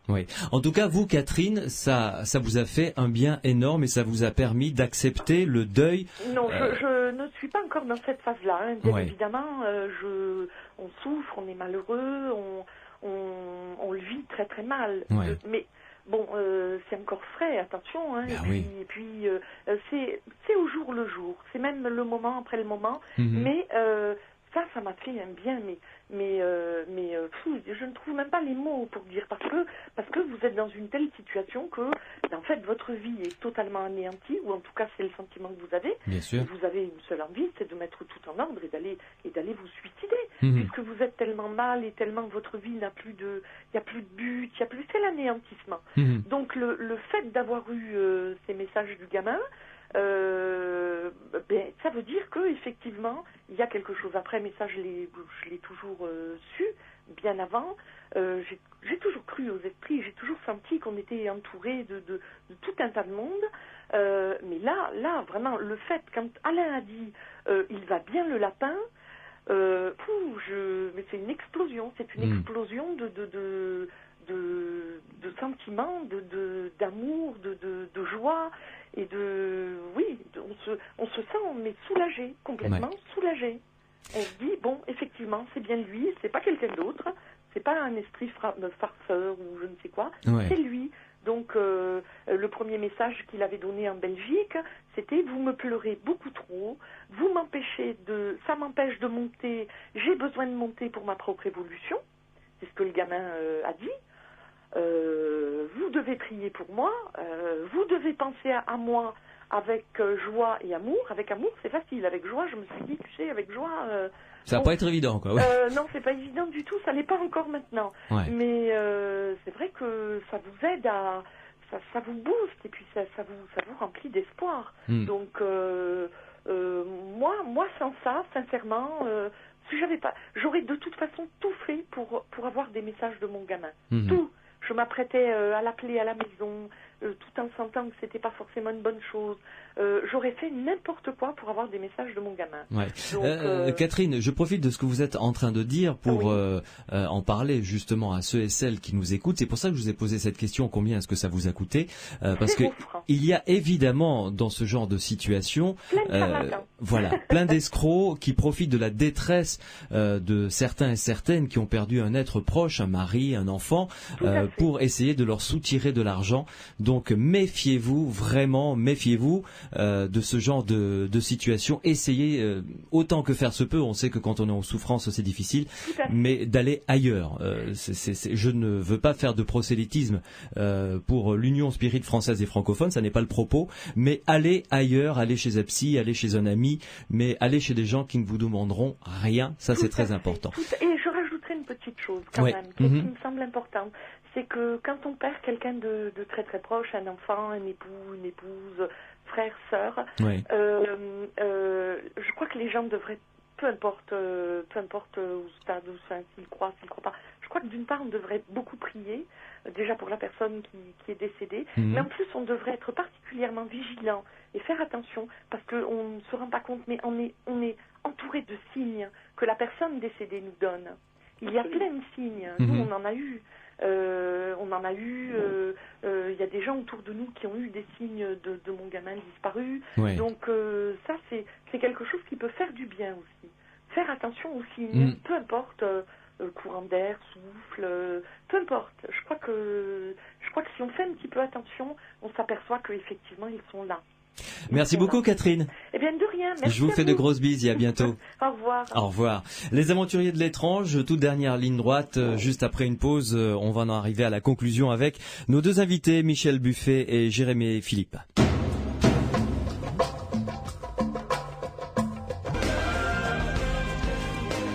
En tout cas, vous, Catherine, ça vous a fait un bien énorme et ça vous a permis d'accepter le deuil. Non, je ne suis pas encore dans cette phase-là. Bien évidemment, on souffre, on est malheureux, on le vit très très mal. Mais bon, c'est encore frais, attention. Et puis c'est au jour le jour. C'est même le moment après le moment. Mais ça m'a fait un bien, mais je ne trouve même pas les mots pour dire, parce que vous êtes dans une telle situation que, en fait, votre vie est totalement anéantie, ou en tout cas, c'est le sentiment que vous avez. Bien sûr. Vous avez une seule envie, c'est de mettre tout en ordre et d'aller vous suicider, puisque vous êtes tellement mal et tellement votre vie il n'y a plus de but, c'est l'anéantissement. Donc, le fait d'avoir eu ces messages du gamin, ça veut dire que effectivement il y a quelque chose. Après, mais ça je l'ai toujours su bien avant. J'ai toujours cru aux esprits, j'ai toujours senti qu'on était entouré de tout un tas de monde. Mais là vraiment, le fait, quand Alain a dit il va bien, le lapin, mais c'est une explosion. C'est une explosion de sentiments, d'amour, de joie et on se sent mais soulagé, complètement soulagé. On se dit bon, effectivement, c'est bien lui, c'est pas quelqu'un d'autre, c'est pas un esprit farceur ou je ne sais quoi, c'est lui. Donc le premier message qu'il avait donné en Belgique, c'était vous me pleurez beaucoup trop, ça m'empêche de monter, j'ai besoin de monter pour ma propre évolution. C'est ce que le gamin a dit. Vous devez prier pour moi, vous devez penser à moi avec joie et amour. Avec amour, c'est facile. Avec joie, je me suis dit, tu sais, avec joie... ça va pas être évident, quoi. Non, c'est pas évident du tout. Ça n'est pas encore maintenant. Ouais. Mais c'est vrai que ça vous aide à... Ça vous booste et puis ça vous remplit d'espoir. Donc, moi, sans ça, sincèrement... si j'aurais de toute façon tout fait pour avoir des messages de mon gamin. Tout. Je m'apprêtais à l'appeler à la maison, tout en sentant que c'était pas forcément une bonne chose. J'aurais fait n'importe quoi pour avoir des messages de mon gamin. Ouais. Donc, Catherine, je profite de ce que vous êtes en train de dire pour en parler justement à ceux et celles qui nous écoutent. C'est pour ça que je vous ai posé cette question, combien est-ce que ça vous a coûté, parce que il y a évidemment dans ce genre de situation plein d'escrocs qui profitent de la détresse de certains et certaines qui ont perdu un être proche, un mari, un enfant, pour essayer de leur soutirer de l'argent. Donc méfiez-vous, vraiment méfiez-vous de ce genre de situation. Essayez autant que faire se peut. On sait que quand on est en souffrance c'est difficile, mais d'aller ailleurs. Je ne veux pas faire de prosélytisme pour l'Union Spirit française et francophone, ça n'est pas le propos, mais allez ailleurs, allez chez un psy, allez chez un ami, mais allez chez des gens qui ne vous demanderont rien, ça c'est très important. Et je rajouterai une petite chose quand même, qui me semble importante. C'est que quand on perd quelqu'un de très très proche, un enfant, un époux, une épouse, frère, sœur, je crois que les gens devraient, peu importe au stade où s'ils croient pas, je crois que d'une part on devrait beaucoup prier, déjà pour la personne qui est décédée, mais en plus on devrait être particulièrement vigilant et faire attention, parce qu'on ne se rend pas compte, mais on est entouré de signes que la personne décédée nous donne. Il y a plein de signes, nous on en a eu. Il y a des gens autour de nous qui ont eu des signes de mon gamin disparu. Donc ça, c'est quelque chose qui peut faire du bien aussi. Faire attention aux signes, peu importe, courant d'air, souffle, peu importe. Je crois que si on fait un petit peu attention, on s'aperçoit qu'effectivement, ils sont là. Merci beaucoup Catherine. Eh bien de rien, merci. Je vous fais de grosses bises et à bientôt. Au revoir. Au revoir. Les aventuriers de l'étrange, toute dernière ligne droite, juste après une pause, on va en arriver à la conclusion avec nos deux invités, Michel Buffet et Jérémy Philippe.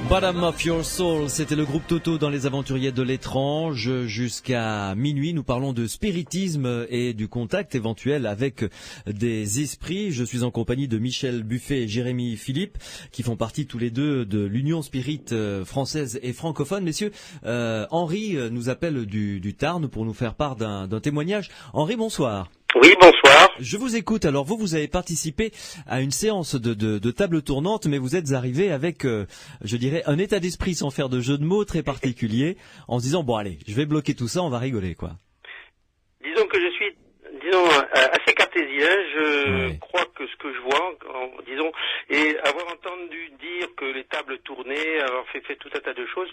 Bottom of Your Soul, c'était le groupe Toto dans les aventuriers de l'étrange. Jusqu'à minuit, nous parlons de spiritisme et du contact éventuel avec des esprits. Je suis en compagnie de Michel Buffet et Jérémy Philippe, qui font partie tous les deux de l'Union Spirit française et francophone. Messieurs, Henri nous appelle du Tarn pour nous faire part d'un témoignage. Henri, bonsoir. Oui, bonsoir. Je vous écoute. Alors vous avez participé à une séance de table tournante, mais vous êtes arrivé avec, je dirais, un état d'esprit sans faire de jeu de mots très particulier, en se disant bon allez, je vais bloquer tout ça, on va rigoler quoi. Disons que je suis, assez cartésien. Je crois que ce que je vois, disons, et avoir entendu dire que les tables tournaient, avoir fait tout un tas de choses,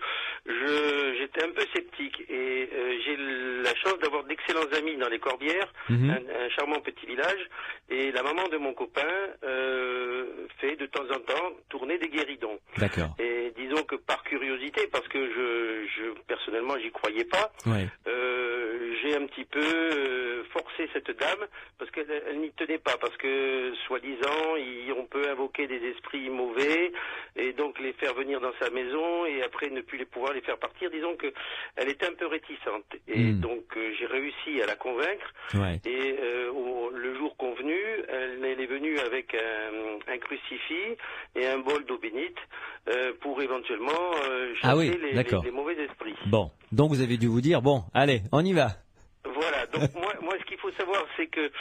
j'étais un peu sceptique. Et j'ai la chance d'avoir d'excellents amis dans les Corbières, un charmant petit village, et la maman de mon copain fait de temps en temps tourner des guéridons. D'accord. Et disons que par curiosité, parce que je personnellement j'y croyais pas, j'ai un petit peu forcé cette dame, parce qu'elle n'y tenait pas, parce que soi-disant on peut invoquer des esprits mauvais et donc les faire venir dans sa maison et après ne plus pouvoir les faire partir. Disons que elle était un peu réticente et donc j'ai réussi à la convaincre et le jour convenu elle est venue avec un crucifix et un bol d'eau bénite pour éventuellement chasser les mauvais esprits. Bon, donc vous avez dû vous dire bon allez on y va. Voilà, donc moi ce qu'il faut savoir c'est que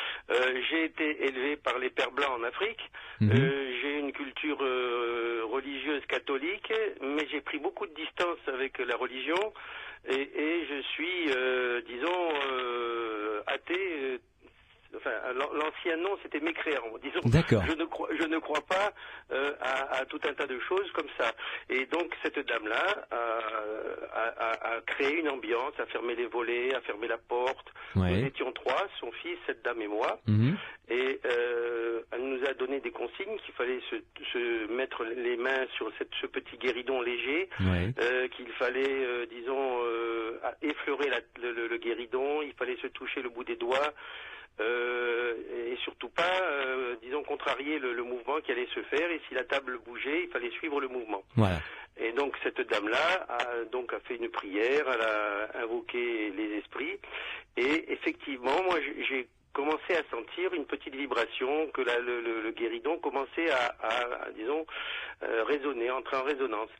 j'ai été élevé par les Pères Blancs en Afrique, j'ai une culture religieuse catholique, mais j'ai pris beaucoup de distance avec la religion et je suis, disons, athée. Enfin, l'ancien nom, c'était mécréant. Disons, je ne crois pas à tout un tas de choses comme ça. Et donc, cette dame-là a créé une ambiance, a fermé les volets, a fermé la porte. Ouais. Nous étions 3, son fils, cette dame et moi. Et elle nous a donné des consignes qu'il fallait se mettre les mains sur ce petit guéridon léger, qu'il fallait, disons, effleurer le guéridon, il fallait se toucher le bout des doigts. Et surtout pas, disons, contrarier le mouvement qui allait se faire, et si la table bougeait, il fallait suivre le mouvement. Voilà. Et donc cette dame-là a fait une prière, elle a invoqué les esprits, et effectivement, moi j'ai commencé à sentir une petite vibration, que le guéridon commençait à disons, résonner, entrer en résonance.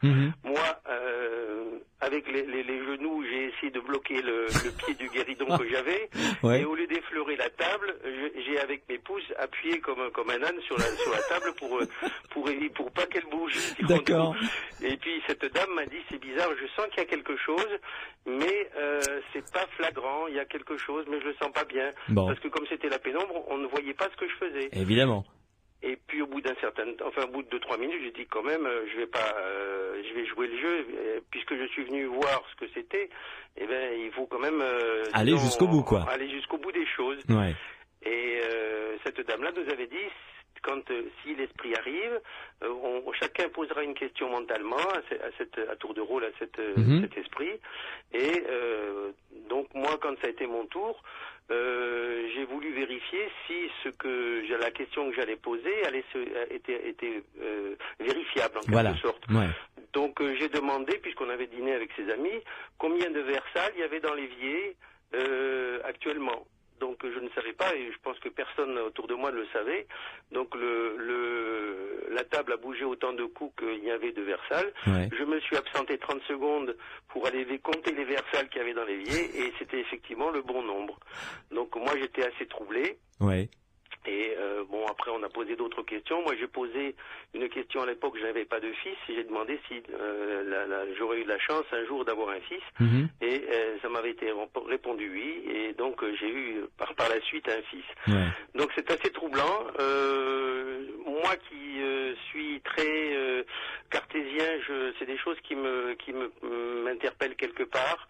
Moi, avec les genoux, j'ai essayé de bloquer le pied du guéridon que j'avais, et au lieu d'effleurer la table, j'ai avec mes pouces appuyé comme un âne sur la table pour pas qu'elle bouge. D'accord. Et puis cette dame m'a dit, c'est bizarre, je sens qu'il y a quelque chose, mais c'est pas flagrant, il y a quelque chose, mais je le sens pas bien. Bon. Parce que comme c'était la pénombre, on ne voyait pas ce que je faisais. Évidemment. Et puis au bout d'un certain temps, au bout de 2-3 minutes, j'ai dit quand même, je vais jouer le jeu, puisque je suis venu voir ce que c'était. Eh ben, il faut quand même aller jusqu'au bout, quoi. Aller jusqu'au bout des choses. Ouais. Et cette dame-là nous avait dit, si l'esprit arrive, chacun posera une question mentalement à tour de rôle à cet esprit. Et donc moi, quand ça a été mon tour, j'ai voulu vérifier si la question que j'allais poser était vérifiable en quelque sorte. Ouais. Donc j'ai demandé, puisqu'on avait dîné avec ses amis, combien de versales il y avait dans l'évier actuellement. Donc je ne savais pas, et je pense que personne autour de moi ne le savait. Donc la table a bougé autant de coups qu'il y avait de versales. Ouais. Je me suis absenté 30 secondes pour aller compter les versales qu'il y avait dans l'évier, et c'était effectivement le bon nombre. Donc moi j'étais assez troublé. Ouais. Et après on a posé d'autres questions. Moi j'ai posé une question à l'époque, je n'avais pas de fils, et j'ai demandé si j'aurais eu de la chance un jour d'avoir un fils, et ça m'avait été répondu oui, et donc j'ai eu par la suite un fils. Ouais. Donc c'est assez troublant. Moi qui suis très cartésien, c'est des choses qui m'interpellent quelque part,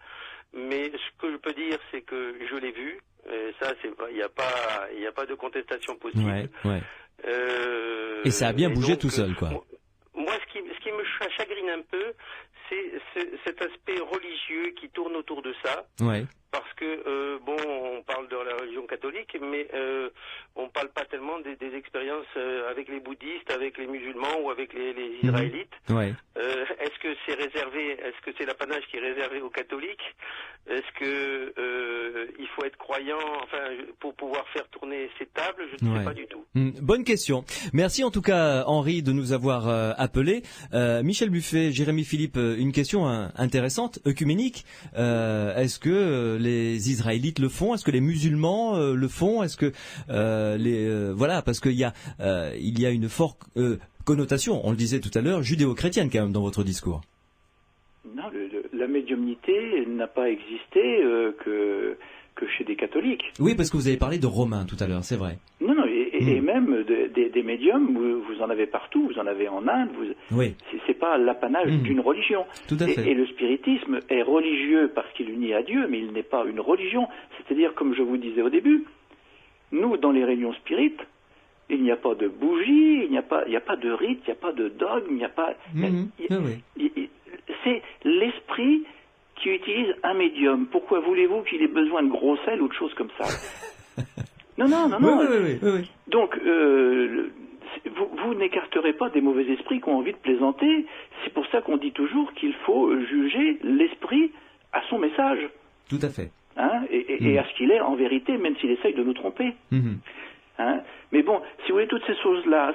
mais ce que je peux dire, c'est que je l'ai vu. Ça, il n'y a pas de contestation possible. Ouais, ouais. Et ça a bien bougé donc, tout seul, quoi. Moi, ce qui me chagrine un peu, c'est cet aspect religieux qui tourne autour de ça. Ouais. Parce que, on parle de la religion catholique, mais on parle pas tellement des expériences avec les bouddhistes, avec les musulmans ou avec les israélites. Ouais. Est-ce que c'est l'apanage qui est réservé aux catholiques? Est-ce que il faut être croyant, pour pouvoir faire tourner ces tables? Je ne sais pas du tout. Bonne question. Merci en tout cas, Henri, de nous avoir appelés. Michel Buffet, Jérémy Philippe, une question intéressante, œcuménique. Est-ce que les Israélites le font? Est-ce que les musulmans le font? Est-ce que parce qu'il y a une forte connotation, on le disait tout à l'heure, judéo-chrétienne quand même dans votre discours. Non, la médiumnité n'a pas existé que chez des catholiques. Oui, parce que vous avez parlé de Romains tout à l'heure, c'est vrai. Non, et même des médiums, vous en avez partout, vous en avez en Inde, c'est pas l'apanage d'une religion. Tout à fait. Et le spiritisme est religieux parce qu'il unit à Dieu, mais il n'est pas une religion. C'est-à-dire, comme je vous disais au début, nous, dans les réunions spirites, il n'y a pas de bougie, il n'y a pas de rite, il n'y a pas de dogme, il n'y a pas... c'est l'esprit qui utilise un médium. Pourquoi voulez-vous qu'il ait besoin de gros sel ou de choses comme ça? Non. Oui. Donc, vous n'écarterez pas des mauvais esprits qui ont envie de plaisanter. C'est pour ça qu'on dit toujours qu'il faut juger l'esprit à son message. Tout à fait. Et à ce qu'il est en vérité, même s'il essaye de nous tromper. Mais bon, si vous voulez, toutes ces choses-là,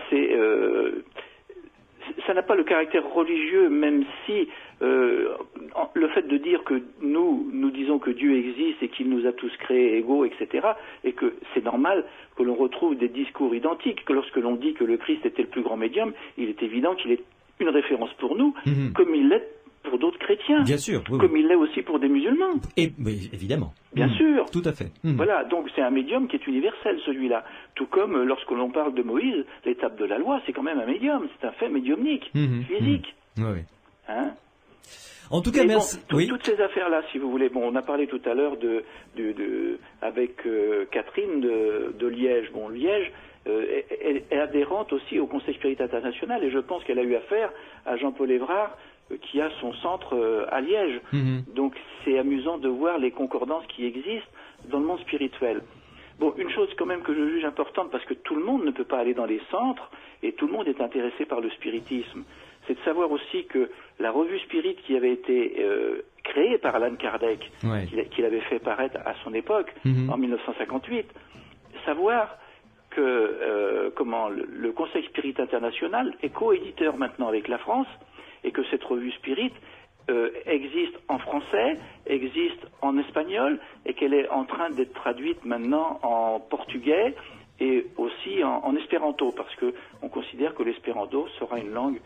ça n'a pas le caractère religieux, même si le fait de dire que nous disons que Dieu existe et qu'il nous a tous créés égaux, etc., et que c'est normal que l'on retrouve des discours identiques, que lorsque l'on dit que le Christ était le plus grand médium, il est évident qu'il est une référence pour nous, comme il l'est pour d'autres chrétiens, bien sûr, comme il l'est aussi pour des musulmans. Et évidemment. Bien sûr. Tout à fait. Voilà, donc c'est un médium qui est universel, celui-là. Tout comme lorsque l'on parle de Moïse, l'étape de la loi, c'est quand même un médium, c'est un fait médiumnique, physique. Oui. Hein? En tout cas, merci. Bon, toutes ces affaires-là, si vous voulez, bon, on a parlé tout à l'heure avec Catherine de Liège. Bon, Liège est adhérente aussi au Conseil Spirit International, et je pense qu'elle a eu affaire à Jean-Paul Évrard, qui a son centre à Liège. Donc c'est amusant de voir les concordances qui existent dans le monde spirituel. Bon, une chose quand même que je juge importante, parce que tout le monde ne peut pas aller dans les centres, et tout le monde est intéressé par le spiritisme, c'est de savoir aussi que la revue Spirit qui avait été créée par Allan Kardec, qu'il avait fait paraître à son époque, en 1958, savoir que le Conseil Spirit International est coéditeur maintenant avec la France, et que cette revue Spirit existe en français, existe en espagnol, et qu'elle est en train d'être traduite maintenant en portugais et aussi en espéranto, parce que on considère que l'espéranto sera une langue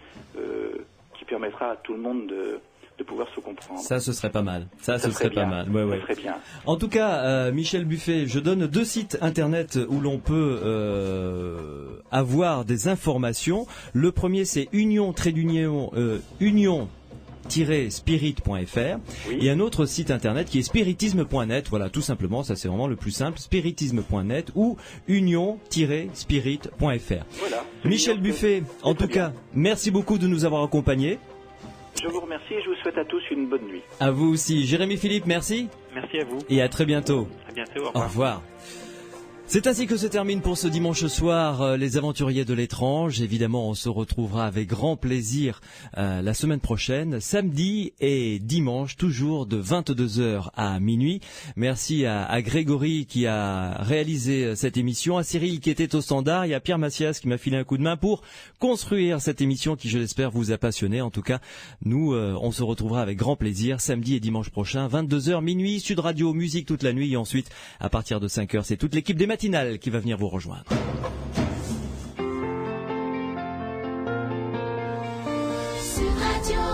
qui permettra à tout le monde de pouvoir se comprendre. Ça, ce serait pas mal. Ça serait pas mal. Ouais. Ça serait bien. En tout cas, Michel Buffet, je donne 2 sites internet où l'on peut avoir des informations. Le premier, c'est union-spirit.fr, et un autre site internet qui est spiritisme.net. Voilà, tout simplement, ça c'est vraiment le plus simple, spiritisme.net ou union-spirit.fr. Voilà. Michel Buffet, en tout cas, merci beaucoup de nous avoir accompagnés. Je vous remercie et je vous souhaite à tous une bonne nuit. À vous aussi. Jérémy Philippe, merci. Merci à vous. Et à très bientôt. À bientôt. Au revoir. C'est ainsi que se termine pour ce dimanche soir les aventuriers de l'étrange. Évidemment, on se retrouvera avec grand plaisir la semaine prochaine, samedi et dimanche, toujours de 22h à minuit. Merci à Grégory qui a réalisé cette émission, à Cyril qui était au standard et à Pierre Massias qui m'a filé un coup de main pour construire cette émission qui, je l'espère, vous a passionné. En tout cas, nous, on se retrouvera avec grand plaisir samedi et dimanche prochain, 22h minuit, Sud Radio, musique toute la nuit, et ensuite, à partir de 5h, c'est toute l'équipe des matinales qui va venir vous rejoindre. Sud Radio.